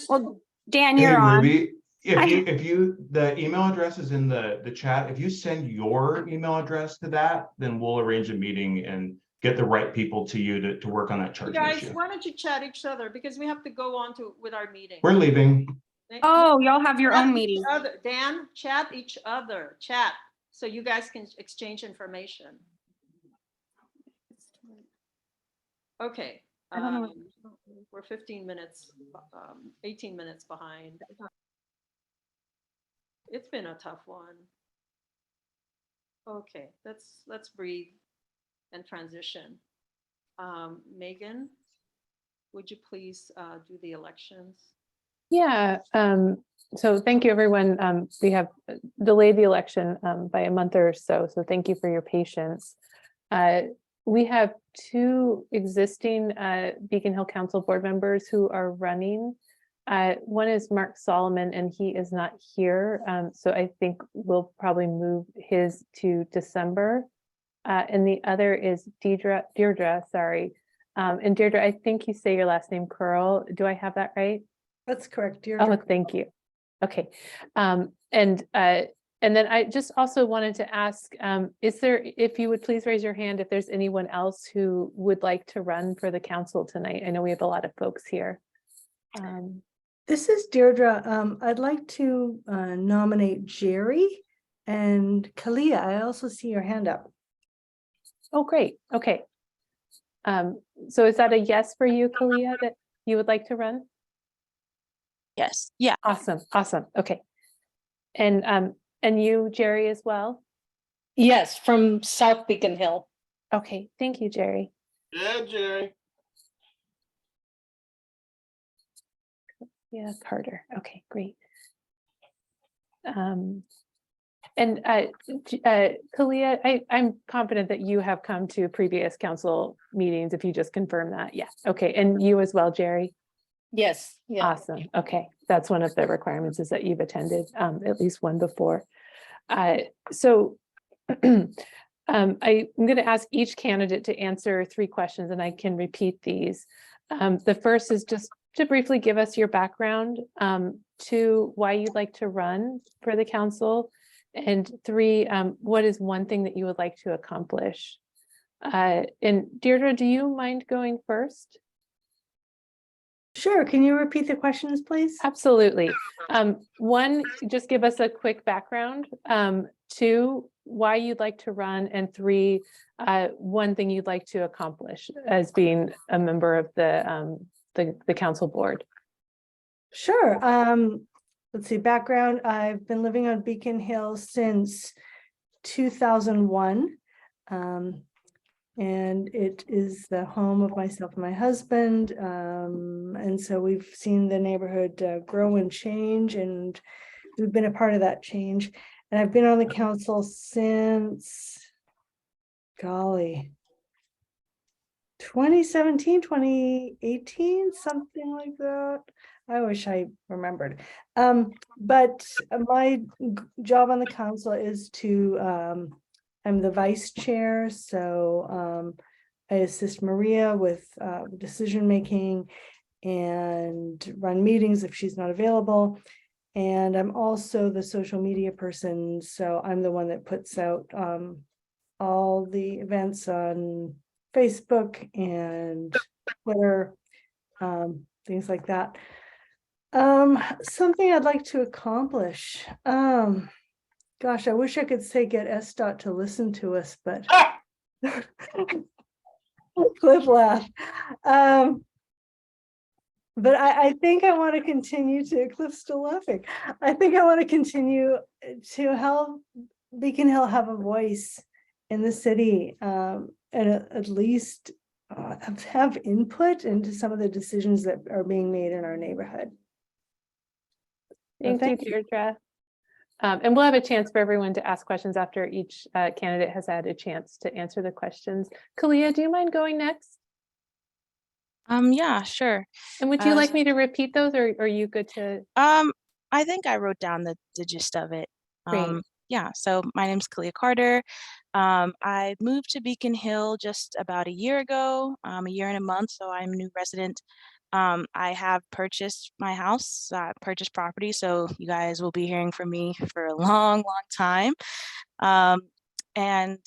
Speaker 4: Well, Dan,
Speaker 5: Hey,
Speaker 4: you're on.
Speaker 5: Ruby, if you the email address is in the chat. If you send your email address to that, then we'll arrange a meeting and get the right people to you to work on that
Speaker 3: You
Speaker 5: charging
Speaker 3: guys,
Speaker 5: issue.
Speaker 3: why don't you chat each other, because we have to go on with our meeting.
Speaker 5: We're leaving.
Speaker 4: Oh, y'all have your
Speaker 3: Chat
Speaker 4: own
Speaker 3: each
Speaker 4: meeting.
Speaker 3: other. Dan, chat each other, so you guys can exchange information. Okay.
Speaker 4: I don't know.
Speaker 3: We're 15 minutes, 18 minutes behind. It's been a tough one. Okay, let's breathe and transition. Megan, would you please do the elections?
Speaker 13: Yeah, so thank you, everyone. We have delayed the election by a month or so thank you for your patience. We have two existing Beacon Hill Council board members who are running. One is Mark Solomon, and he is not here, so I think we'll probably move his to December. And the other is Deirdre, sorry. And Deirdre, I think you say your last name Curl. Do I have that right?
Speaker 14: That's correct, Deirdre.
Speaker 13: Oh, thank you. Okay. And And then I just also wanted to ask, is there, if you would please raise your hand if there's anyone else who would like to run for the council tonight. I know we have a lot of folks here.
Speaker 14: This is Deirdre. I'd like to nominate Jerry and Kalia. I also see your hand up.
Speaker 13: Oh, great. Okay. So is that a yes for you, Kalia, that you would like to run?
Speaker 12: Yes. Yeah.
Speaker 13: Awesome. Awesome. Okay. And you, Jerry, as well?
Speaker 9: Yes, from South Beacon Hill.
Speaker 13: Okay. Thank you, Jerry.
Speaker 6: Yeah, Jerry.
Speaker 13: Yeah, Carter. Okay, great. And Kalia, I'm confident that you have come to previous council meetings, if you just confirm that. Yeah. Okay. And you as well, Jerry?
Speaker 9: Yes. Yeah.
Speaker 13: Awesome. Okay. That's one of the requirements, is that you've attended at least one before. So I'm going to ask each candidate to answer 3 questions, and I can repeat these. The first is just to briefly give us your background, 2, why you'd like to run for the council, and 3, what is one thing that you would like to accomplish? And Deirdre, do you mind going first?
Speaker 14: Sure. Can you repeat the questions, please?
Speaker 13: Absolutely. 1, just give us a quick background. 2, why you'd like to run, and 3, one thing you'd like to accomplish as being a member of the council board.
Speaker 14: Sure. Let's see, background. I've been living on Beacon Hill since 2001. And it is the home of myself and my husband. And so we've seen the neighborhood grow and change, and we've been a part of that change. And I've been on the council since, golly, 2017, 2018, something like that. I wish I remembered. But my job on the council is to, I'm the vice chair, so I assist Maria with decision making and run meetings if she's not available. And I'm also the social media person, so I'm the one that puts out all the events on Facebook and Twitter, things like that. Something I'd like to accomplish. Gosh, I wish I could say get SDOT to listen to us, but Cliff laugh. But I think I want to continue to, Cliff's still laughing. I think I want to continue to help Beacon Hill have a voice in the city, and at least have input into some of the decisions that are being made in our neighborhood.
Speaker 13: Thank you, Deirdre. And we'll have a chance for everyone to ask questions after each candidate has had a chance to answer the questions. Kalia, do you mind going next?
Speaker 12: Yeah, sure.
Speaker 13: And would you like me to repeat those, or are you good to?
Speaker 12: I think I wrote down the gist of it.
Speaker 13: Great.
Speaker 12: Yeah, so my name's Kalia Carter. I moved to Beacon Hill just about a year ago, a year and a month, so I'm a new resident. I have purchased my house, purchased property, so you guys will be hearing from me for a long, long time. And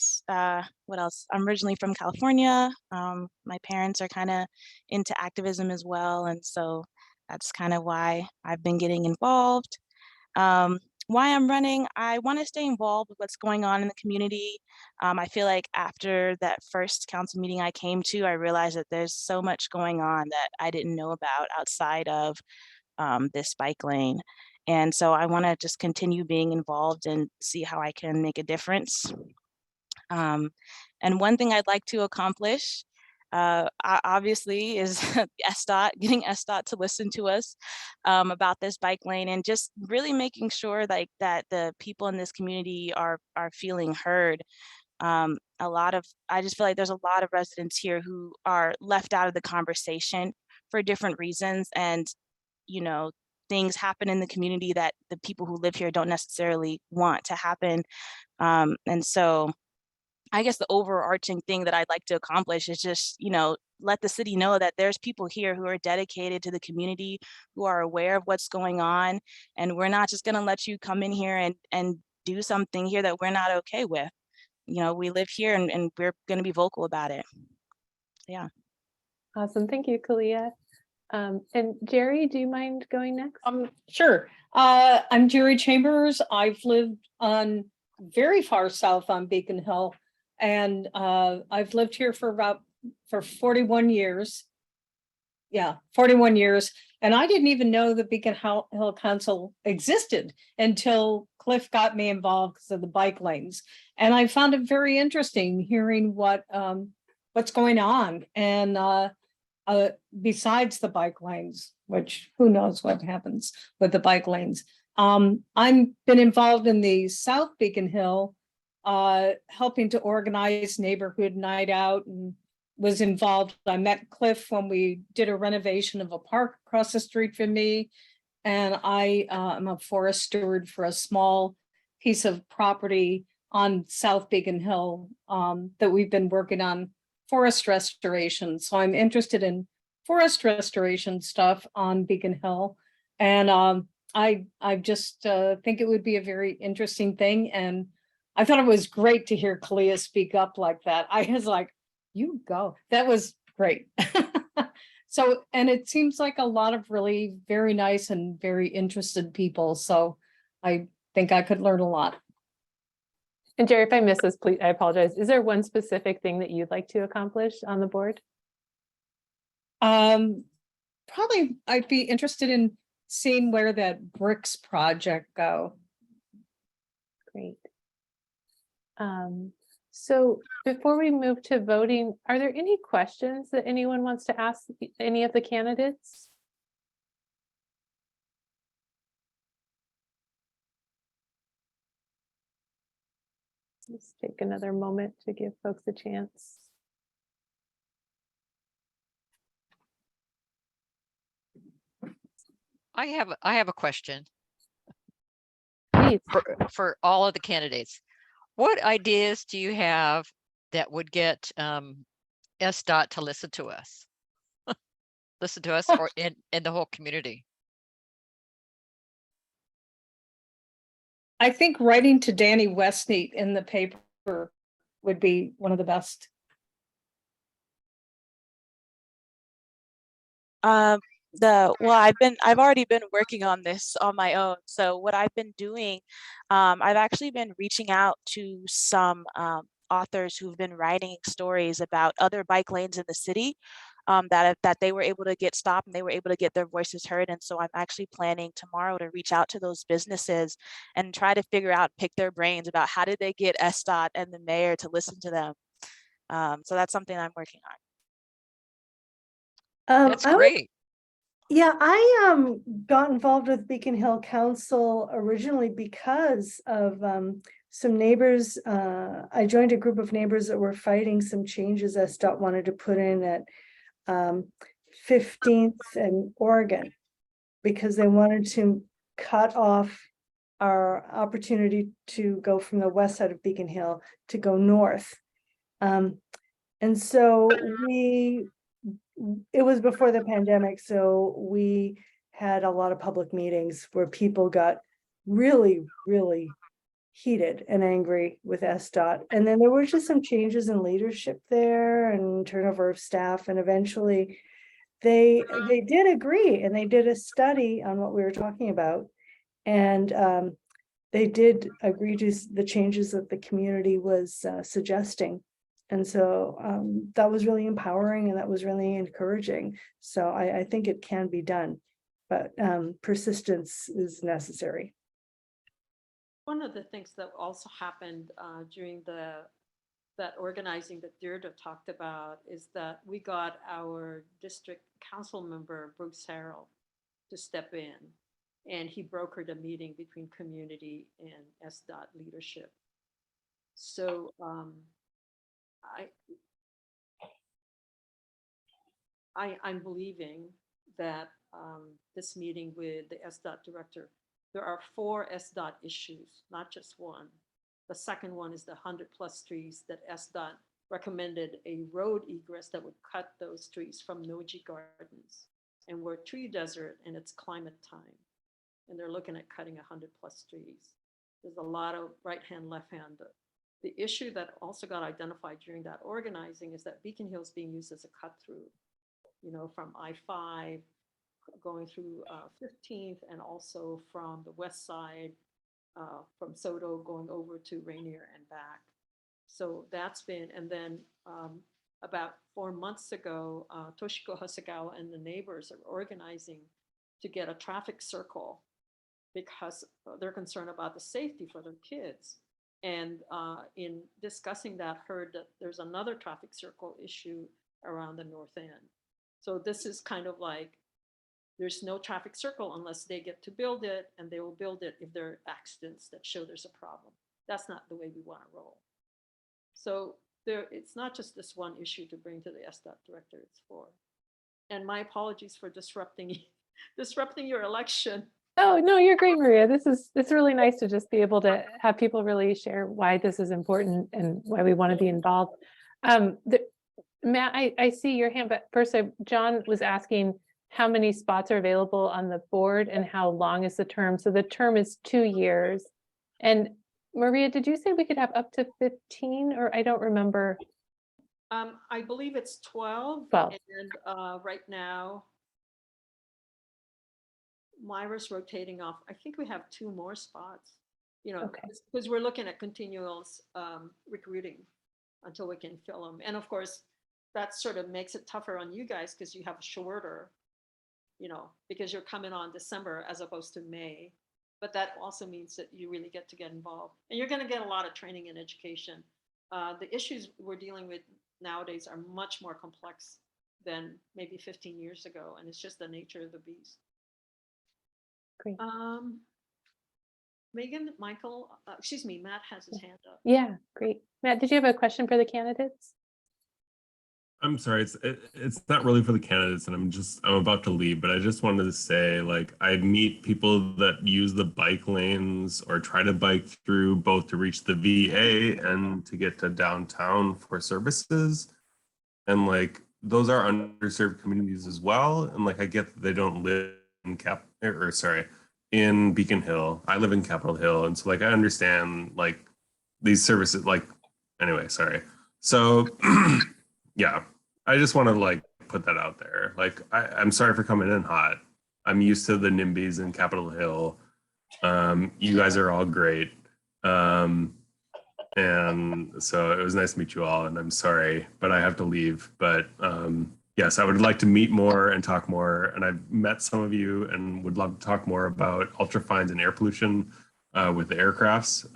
Speaker 12: what else? I'm originally from California. My parents are kind of into activism as well, and so that's kind of why I've been getting involved. Why I'm running, I want to stay involved with what's going on in the community. I feel like after that first council meeting I came to, I realized that there's so much going on that I didn't know about outside of this bike lane. And so I want to just continue being involved and see how I can make a difference. And one thing I'd like to accomplish, obviously, is SDOT, getting SDOT to listen to us about this bike lane, and just really making sure like that the people in this community are feeling heard. I just feel like there's a lot of residents here who are left out of the conversation for different reasons, and things happen in the community that the people who live here don't necessarily want to happen. And so I guess the overarching thing that I'd like to accomplish is just, let the city know that there's people here who are dedicated to the community, who are aware of what's going on. And we're not just going to let you come in here and do something here that we're not okay with. You know, we live here and we're going to be vocal about it. Yeah.
Speaker 13: Awesome. Thank you, Kalia. And Jerry, do you mind going next?
Speaker 15: Sure. I'm Jerry Chambers. I've lived on very far south on Beacon Hill, and I've lived here for 41 years. Yeah, 41 years. And I didn't even know the Beacon Hill Council existed until Cliff got me involved because of the bike lanes. And I found it very interesting hearing what's going on. And besides the bike lanes, which who knows what happens with the bike lanes. I've been involved in the South Beacon Hill, helping to organize neighborhood night out, and was involved. I met Cliff when we did a renovation of a park across the street from me. And I am a forest steward for a small piece of property on South Beacon Hill that we've been working on forest restoration. So I'm interested in forest restoration stuff on Beacon Hill. And I just think it would be a very interesting thing. And I thought it was great to hear Kalia speak up like that. I was like, you go. That was great. So, and it seems like a lot of really very nice and very interested people. So I think I could learn a lot.
Speaker 13: And Jerry, if I miss this, please, I apologize. Is there one specific thing that you'd like to accomplish on the board?
Speaker 15: Probably I'd be interested in seeing where that bricks project go.
Speaker 13: Great. So before we move to voting, are there any questions that anyone wants to ask any of the candidates? Let's take another moment to give folks a chance.
Speaker 16: I have a question
Speaker 13: Please.
Speaker 16: for all of the candidates. What ideas do you have that would get SDOT to listen to us? Listen to us or in the whole community?
Speaker 15: I think writing to Danny Westneat in the paper would be one of the best.
Speaker 12: I've already been working on this on my own. So what I've been doing, I've actually been reaching out to some authors who've been writing stories about other bike lanes in the city, that they were able to get stopped and they were able to get their voices heard. And so I'm actually planning tomorrow to reach out to those businesses and try to figure out, pick their brains about how did they get SDOT and the mayor to listen to them. So that's something I'm working on.
Speaker 16: That's great.
Speaker 14: Yeah, I got involved with Beacon Hill Council originally because of some neighbors. I joined a group of neighbors that were fighting some changes SDOT wanted to put in at 15th and Oregon, because they wanted to cut off our opportunity to go from the west side of Beacon Hill to go north. And so it was before the pandemic, so we had a lot of public meetings where people got really, really heated and angry with SDOT. And then there were just some changes in leadership there and turnover of staff. And eventually they did agree, and they did a study on what we were talking about. And they did agree to the changes that the community was suggesting. And so that was really empowering, and that was really encouraging. So I think it can be done, but persistence is necessary.
Speaker 3: One of the things that also happened during that organizing that Deirdre talked about is that we got our district council member, Bruce Harrell, to step in, and he brokered a meeting between community and SDOT leadership. So I'm believing that this meeting with the SDOT director, there are 4 SDOT issues, not just one. The second one is the 100+ trees that SDOT recommended a road egress that would cut those trees from Noji Gardens. And we're tree desert and it's climate time. And they're looking at cutting 100+ trees. There's a lot of right hand, left hand. The issue that also got identified during that organizing is that Beacon Hill is being used as a cut through, you know, from I-5 going through 15th, and also from the west side, from Soto going over to Rainier and back. So that's been, and then about 4 months ago, Toshiko Hasegawa and the neighbors are organizing to get a traffic circle because they're concerned about the safety for their kids. And in discussing that, heard that there's another traffic circle issue around the north end. So this is kind of like, there's no traffic circle unless they get to build it, and they will build it if there are accidents that show there's a problem. That's not the way we want to roll. So it's not just this one issue to bring to the SDOT director, it's four. And my apologies for disrupting your election.
Speaker 13: Oh, no, you're great, Maria. It's really nice to just be able to have people really share why this is important and why we want to be involved. Matt, I see your hand, but first, John was asking how many spots are available on the board and how long is the term? So the term is 2 years. And Maria, did you say we could have up to 15, or I don't remember?
Speaker 3: I believe it's 12.
Speaker 13: 12.
Speaker 3: And right now, Myra's rotating off. I think we have 2 more spots, you know, because we're looking at continuous recruiting until we can fill them. And of course, that sort of makes it tougher on you guys because you have a shorter, you know, because you're coming on December as opposed to May. But that also means that you really get to get involved. And you're going to get a lot of training and education. The issues we're dealing with nowadays are much more complex than maybe 15 years ago. And it's just the nature of the beast.
Speaker 13: Great.
Speaker 3: Megan, Michael, excuse me, Matt has his hand up.
Speaker 13: Yeah, great. Matt, did you have a question for the candidates?
Speaker 17: I'm sorry, it's not really for the candidates, and I'm about to leave, but I just wanted to say, like, I meet people that use the bike lanes or try to bike through both to reach the VA and to get to downtown for services. And like, those are underserved communities as well. And like, I get that they don't live in in Beacon Hill. I live in Capitol Hill. And so like, I understand like these services, like, anyway, sorry. So yeah, I just want to like put that out there. Like, I'm sorry for coming in hot. I'm used to the NIMBYs in Capitol Hill. You guys are all great. And so it was nice to meet you all, and I'm sorry, but I have to leave. But yes, I would like to meet more and talk more. And I've met some of you and would love to talk more about ultrafines and air pollution with the aircrafts.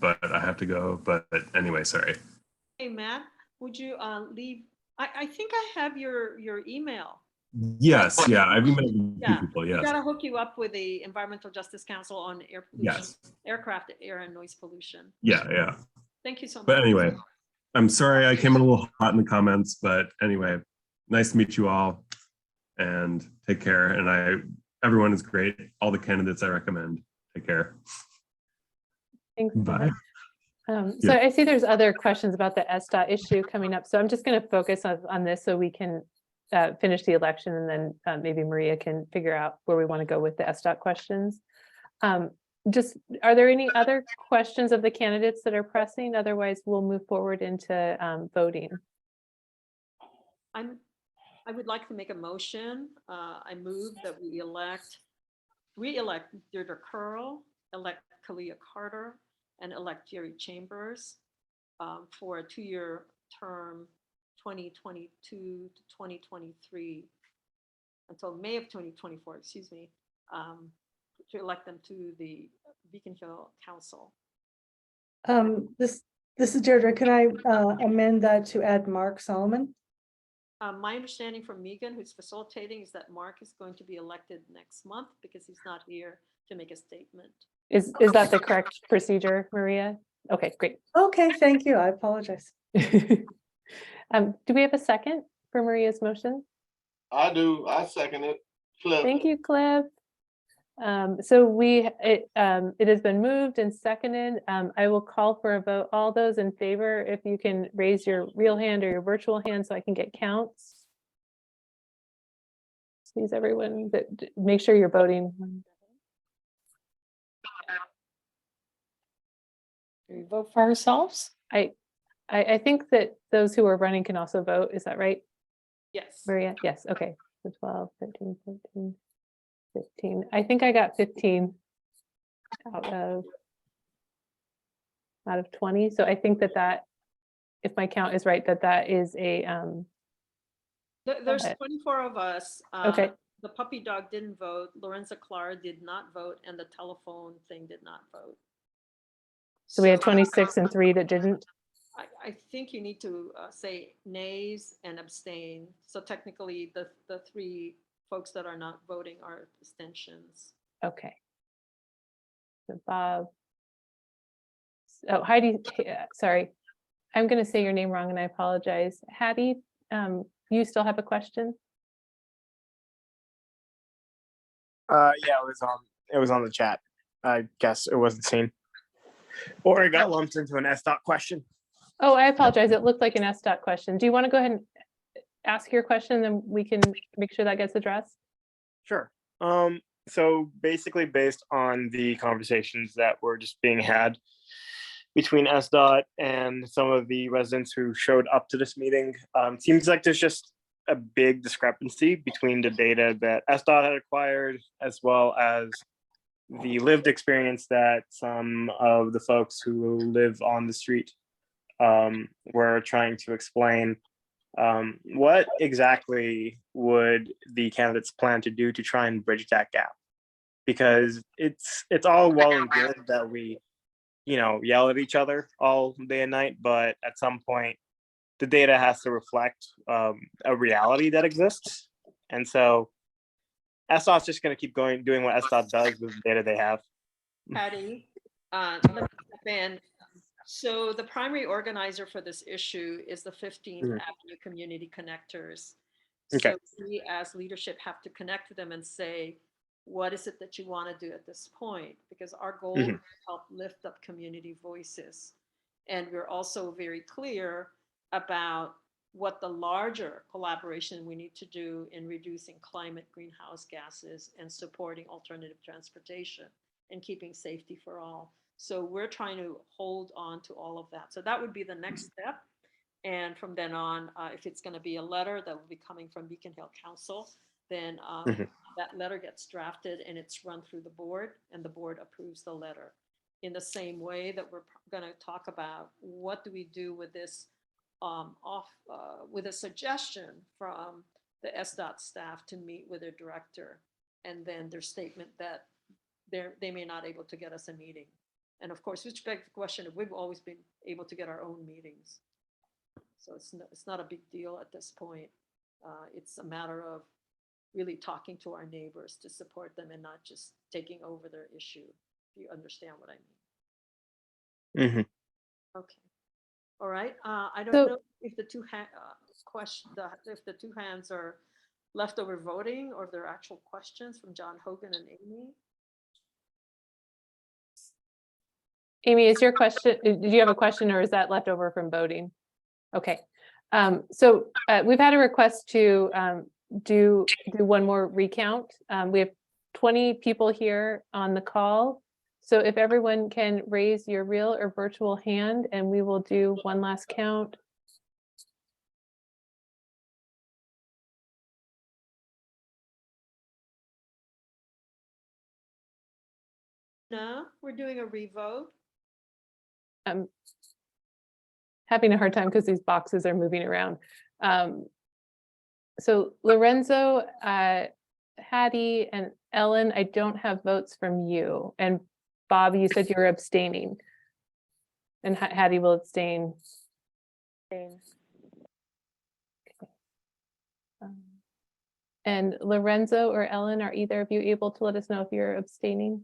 Speaker 17: But I have to go. But anyway, sorry.
Speaker 3: Hey, Matt, would you leave? I think I have your email.
Speaker 17: Yes, yeah, I've emailed a few people, yes.
Speaker 3: We gotta hook you up with the Environmental Justice Council on air pollution, aircraft air and noise pollution.
Speaker 17: Yeah.
Speaker 3: Thank you so much.
Speaker 17: But anyway, I'm sorry I came in a little hot in the comments, but anyway, nice to meet you all and take care. And everyone is great. All the candidates I recommend. Take care.
Speaker 13: Thanks.
Speaker 17: Bye.
Speaker 13: So I see there's other questions about the SDOT issue coming up. So I'm just going to focus on this so we can finish the election, and then maybe Maria can figure out where we want to go with the SDOT questions. Just, are there any other questions of the candidates that are pressing? Otherwise, we'll move forward into voting.
Speaker 3: I would like to make a motion. I move that we re-elect Deirdre Curl, elect Kalia Carter, and elect Jerry Chambers for a 2-year term, 2022 to 2023, until May of 2024, excuse me, to elect them to the Beacon Hill Council.
Speaker 14: This is Deirdre. Can I amend that to add Mark Solomon?
Speaker 3: My understanding from Megan, who's facilitating, is that Mark is going to be elected next month because he's not here to make a statement.
Speaker 13: Is that the correct procedure, Maria? Okay, great.
Speaker 14: Okay, thank you. I apologize.
Speaker 13: Do we have a second for Maria's motion?
Speaker 6: I do. I second it. Cliff.
Speaker 13: Thank you, Cliff. So it has been moved and seconded. I will call for a vote. All those in favor, if you can raise your real hand or your virtual hand so I can get counts. Please, everyone, make sure you're voting.
Speaker 15: Do we vote for ourselves?
Speaker 13: I think that those who are running can also vote. Is that right,
Speaker 3: Yes.
Speaker 13: Maria? Yes, okay. So 12, 13, 14, 15. I think I got 15 out of 20. So I think that if my count is right, that is a
Speaker 3: There's
Speaker 13: ahead.
Speaker 3: 24 of us.
Speaker 13: Okay.
Speaker 3: The puppy dog didn't vote. Lorenza Clara did not vote, and the telephone thing did not vote.
Speaker 13: So we had 26 and 3 that didn't.
Speaker 3: I think you need to say nays and abstain. So technically, the 3 folks that are not voting are abstentions.
Speaker 13: Okay. So Bob. Oh, Heidi, sorry. I'm going to say your name wrong and I apologize. Hattie, you still have a question?
Speaker 18: Yeah, it was on the chat. I guess it wasn't seen. Or it got lumped into an SDOT question.
Speaker 13: Oh, I apologize. It looked like an SDOT question. Do you want to go ahead and ask your question, then we can make sure that gets addressed?
Speaker 18: Sure. So basically based on the conversations that were just being had between SDOT and some of the residents who showed up to this meeting, seems like there's just a big discrepancy between the data that SDOT had acquired as well as the lived experience that some of the folks who live on the street were trying to explain. What exactly would the candidates plan to do to try and bridge that gap? Because it's all well and good that we, yell at each other all day and night, but at some point, the data has to reflect a reality that exists. And so SDOT's just going to keep doing what SDOT does with the data they have.
Speaker 3: Patty, let me step in. So the primary organizer for this issue is the 15th Avenue Community Connectors.
Speaker 18: Okay.
Speaker 3: So we as leadership have to connect with them and say, what is it that you want to do at this point? Because our goal is to help lift up community voices. And we're also very clear about what the larger collaboration we need to do in reducing climate greenhouse gases and supporting alternative transportation and keeping safety for all. So we're trying to hold on to all of that. So that would be the next step. And from then on, if it's going to be a letter that will be coming from Beacon Hill Council, then that letter gets drafted and it's run through the board and the board approves the letter. In the same way that we're going to talk about what do we do with this with a suggestion from the SDOT staff to meet with their director and then their statement that they may not able to get us a meeting. And of course, which begs the question of we've always been able to get our own meetings. So it's not a big deal at this point. It's a matter of really talking to our neighbors to support them and not just taking over their issue, if you understand what I mean. Okay. All right. I don't know if the two if the two hands are leftover voting or if there are actual questions from John Hogan and Amy.
Speaker 13: Amy, is your question, did you have a question or is that left over from voting? Okay. So we've had a request to do one more recount. We have 20 people here on the call. So if everyone can raise your real or virtual hand and we will do one last count.
Speaker 3: No, we're doing a revote.
Speaker 13: I'm having a hard time because these boxes are moving around. So Lorenzo, Hattie, and Ellen, I don't have votes from you. And Bob, you said you're abstaining. And Hattie will abstain. Okay. And Lorenzo or Ellen, are either of you able to let us know if you're abstaining?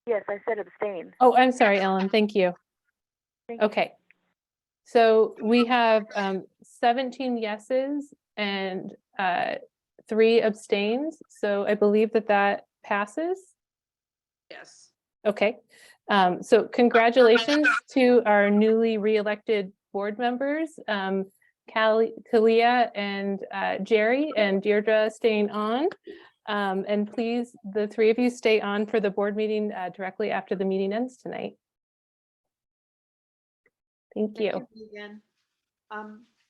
Speaker 19: Yes, I said abstain.
Speaker 13: Oh, I'm sorry, Ellen. Thank you. Okay. So we have 17 yeses and 3 abstains. So I believe that passes.
Speaker 3: Yes.
Speaker 13: Okay. So congratulations to our newly re-elected board members, Kalia and Jerry, and Deirdre staying on. And please, the 3 of you stay on for the board meeting directly after the meeting ends tonight. Thank you.
Speaker 3: Megan.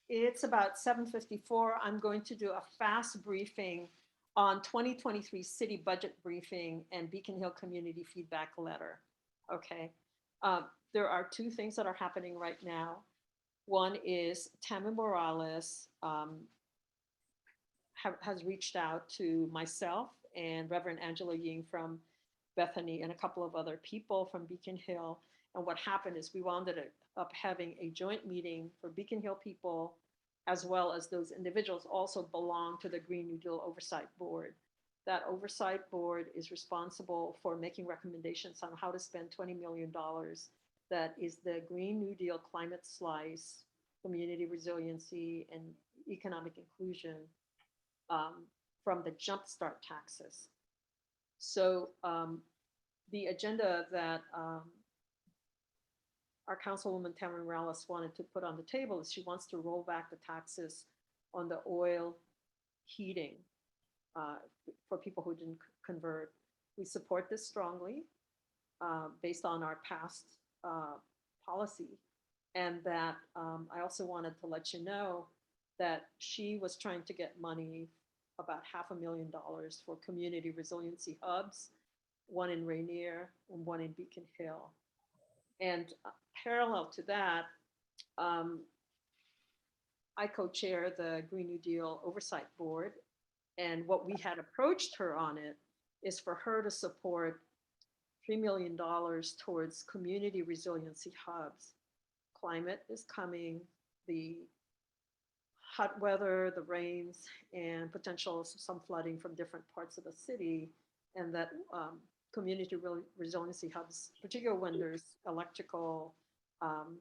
Speaker 3: It's about 7:54. I'm going to do a fast briefing on 2023 city budget briefing and Beacon Hill community feedback letter. Okay. There are two things that are happening right now. One is Tammy Morales has reached out to myself and Reverend Angela Ying from Bethany and a couple of other people from Beacon Hill. And what happened is we wound up having a joint meeting for Beacon Hill people, as well as those individuals also belong to the Green New Deal Oversight Board. That oversight board is responsible for making recommendations on how to spend $20 million. That is the Green New Deal climate slice, community resiliency, and economic inclusion from the jumpstart taxes. So the agenda that our Councilwoman Tamara Morales wanted to put on the table is she wants to roll back the taxes on the oil heating for people who didn't convert. We support this strongly based on our past policy. And that I also wanted to let you know that she was trying to get money, about $500,000 for community resiliency hubs, one in Rainier and one in Beacon Hill. And parallel to that, I co-chair the Green New Deal Oversight Board. And what we had approached her on it is for her to support $3 million towards community resiliency hubs. Climate is coming, the hot weather, the rains, and potential some flooding from different parts of the city, and that community resiliency hubs, particularly when there's electrical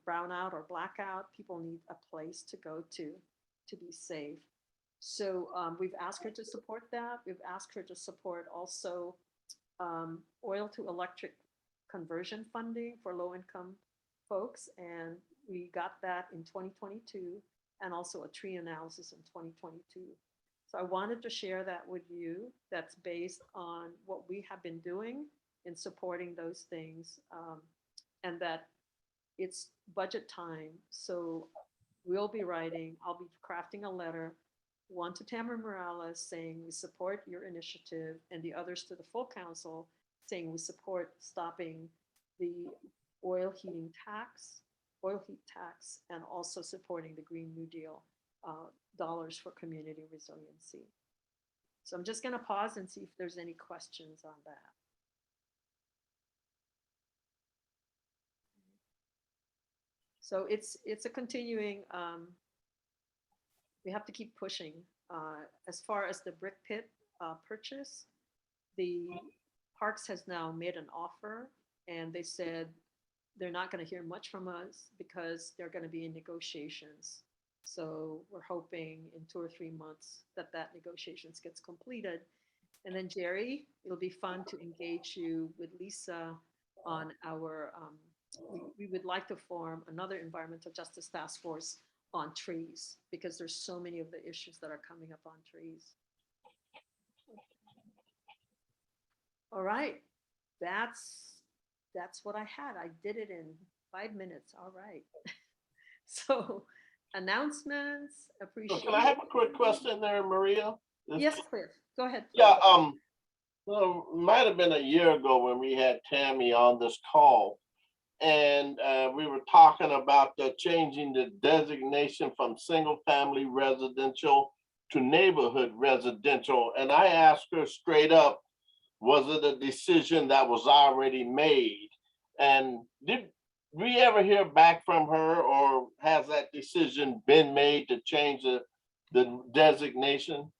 Speaker 3: brownout or blackout, people need a place to go to be safe. So we've asked her to support that. We've asked her to support also oil to electric conversion funding for low-income folks, and we got that in 2022, and also a tree analysis in 2022. So I wanted to share that with you. That's based on what we have been doing in supporting those things, and that it's budget time. So we'll be writing, I'll be crafting a letter, one to Tamara Morales saying we support your initiative, and the others to the full council saying we support stopping the oil heat tax, and also supporting the Green New Deal dollars for community resiliency. So I'm just going to pause and see if there's any questions on that. So it's a continuing, we have to keep pushing. As far as the brick pit purchase, the Parks has now made an offer, and they said they're not going to hear much from us because they're going to be in negotiations. So we're hoping in 2 or 3 months that negotiations gets completed. And then Jerry, it'll be fun to engage you with Lisa on our, we would like to form another environmental justice task force on trees, because there's so many of the issues that are coming up on trees. All right, that's what I had. I did it in 5 minutes. All right. So announcements, appreciate.
Speaker 6: Can I have a quick question there, Maria?
Speaker 3: Yes, Cliff, go ahead.
Speaker 6: Yeah, well, it might have been a year ago when we had Tammy on this call, and we were talking about changing the designation from single-family residential to neighborhood residential. And I asked her straight up, was it a decision that was already made? And did we ever hear back from her, or has that decision been made to change the designation?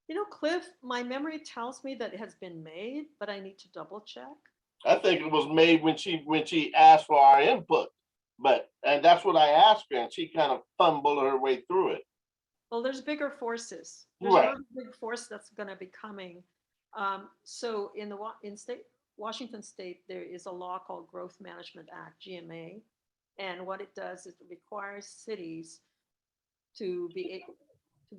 Speaker 3: You know, Cliff, my memory tells me that it has been made, but I need to double check.
Speaker 6: I think it was made when she asked for our input, and that's what I asked her, and she kind of fumbled her way through it.
Speaker 3: Well, there's bigger forces. There's
Speaker 6: Right.
Speaker 3: another big force that's going to be coming. So in Washington State, there is a law called Growth Management Act, GMA, and what it does is it requires cities to be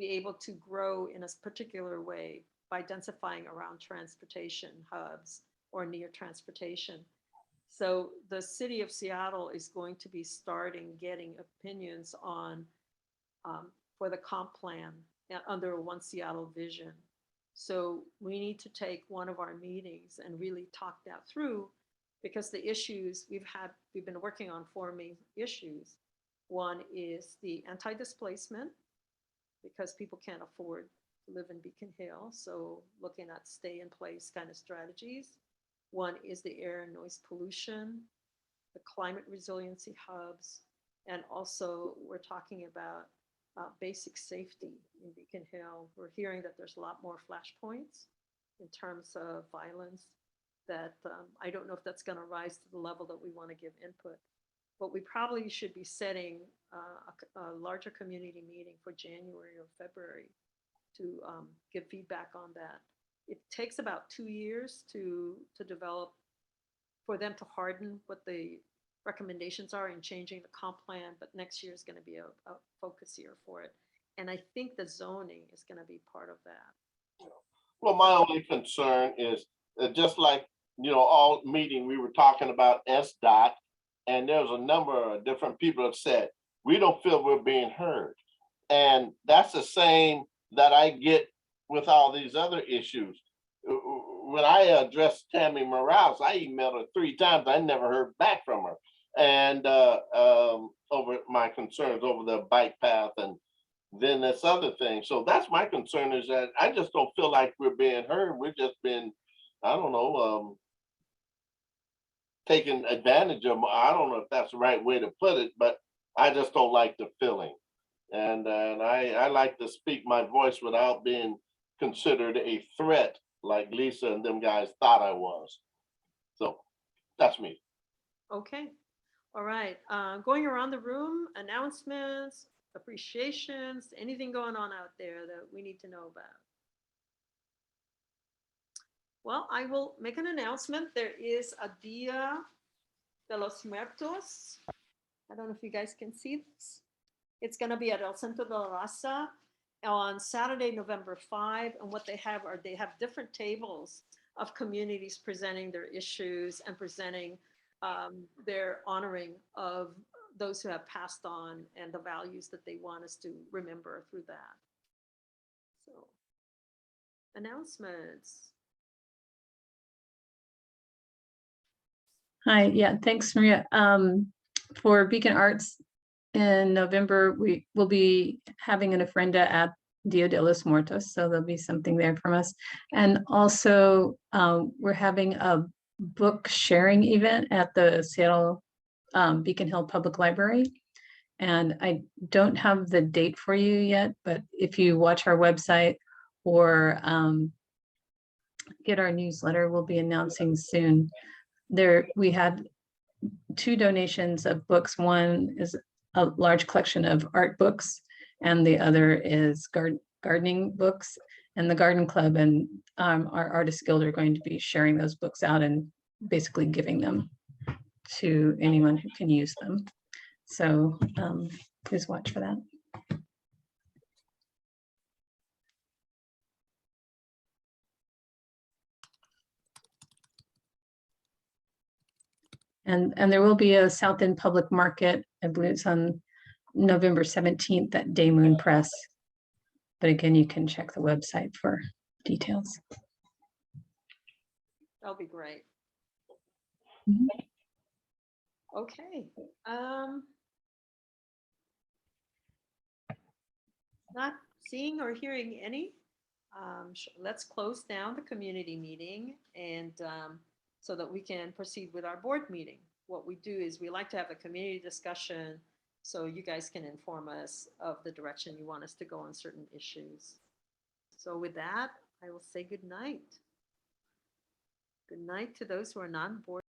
Speaker 3: able to grow in a particular way by densifying around transportation hubs or near transportation. So the city of Seattle is going to be starting getting opinions on for the comp plan under One Seattle Vision. So we need to take one of our meetings and really talk that through, because the issues we've been working on 4 main issues. One is the anti-displacement, because people can't afford to live in Beacon Hill. So looking at stay in place kind of strategies. One is the air and noise pollution, the climate resiliency hubs, and also we're talking about basic safety in Beacon Hill. We're hearing that there's a lot more flashpoints in terms of violence that I don't know if that's going to rise to the level that we want to give input. But we probably should be setting a larger community meeting for January or February to give feedback on that. It takes about 2 years to develop, for them to harden what the recommendations are in changing the comp plan, but next year is going to be a focus year for it. And I think the zoning is going to be part of that.
Speaker 6: Well, my only concern is just like, all meeting, we were talking about SDOT, and there's a number of different people have said, we don't feel we're being heard. And that's the same that I get with all these other issues. When I addressed Tammy Morales, I emailed her 3 times. I never heard back from her. And over my concerns over the bike path and then this other thing. So that's my concern, is that I just don't feel like we're being heard. We're just been, I don't know, taken advantage of. I don't know if that's the right way to put it, but I just don't like the feeling. And I like to speak my voice without being considered a threat like Lisa and them guys thought I was. So that's me.
Speaker 3: Okay. All right. Going around the room, announcements, appreciations, anything going on out there that we need to know about? Well, I will make an announcement. There is a Dia de los Muertos. I don't know if you guys can see this. It's going to be at El Centro de la Raza on Saturday, November 5. And what they have different tables of communities presenting their issues and presenting their honoring of those who have passed on and the values that they want us to remember through that. So, announcements.
Speaker 9: Hi, yeah, thanks, Maria. For Beacon Arts in November, we will be having an ofrenda at Dia de los Muertos, so there'll be something there from us. And also, we're having a book sharing event at the Seattle Beacon Hill Public Library. And I don't have the date for you yet, but if you watch our website or get our newsletter, we'll be announcing soon. We had 2 donations of books. One is a large collection of art books, and the other is gardening books. And the Garden Club and our Artist Guild are going to be sharing those books out and basically giving them to anyone who can use them. So please watch for that. And there will be a South End Public Market. I believe it's on November 17th at Day Moon Press. But again, you can check the website for details.
Speaker 3: That'll be great.
Speaker 9: Mm-hmm.
Speaker 3: Okay. Not seeing or hearing any. Let's close down the community meeting and so that we can proceed with our board meeting. What we do is we like to have a community discussion so you guys can inform us of the direction you want us to go on certain issues. So with that, I will say good night. Good night to those who are non-board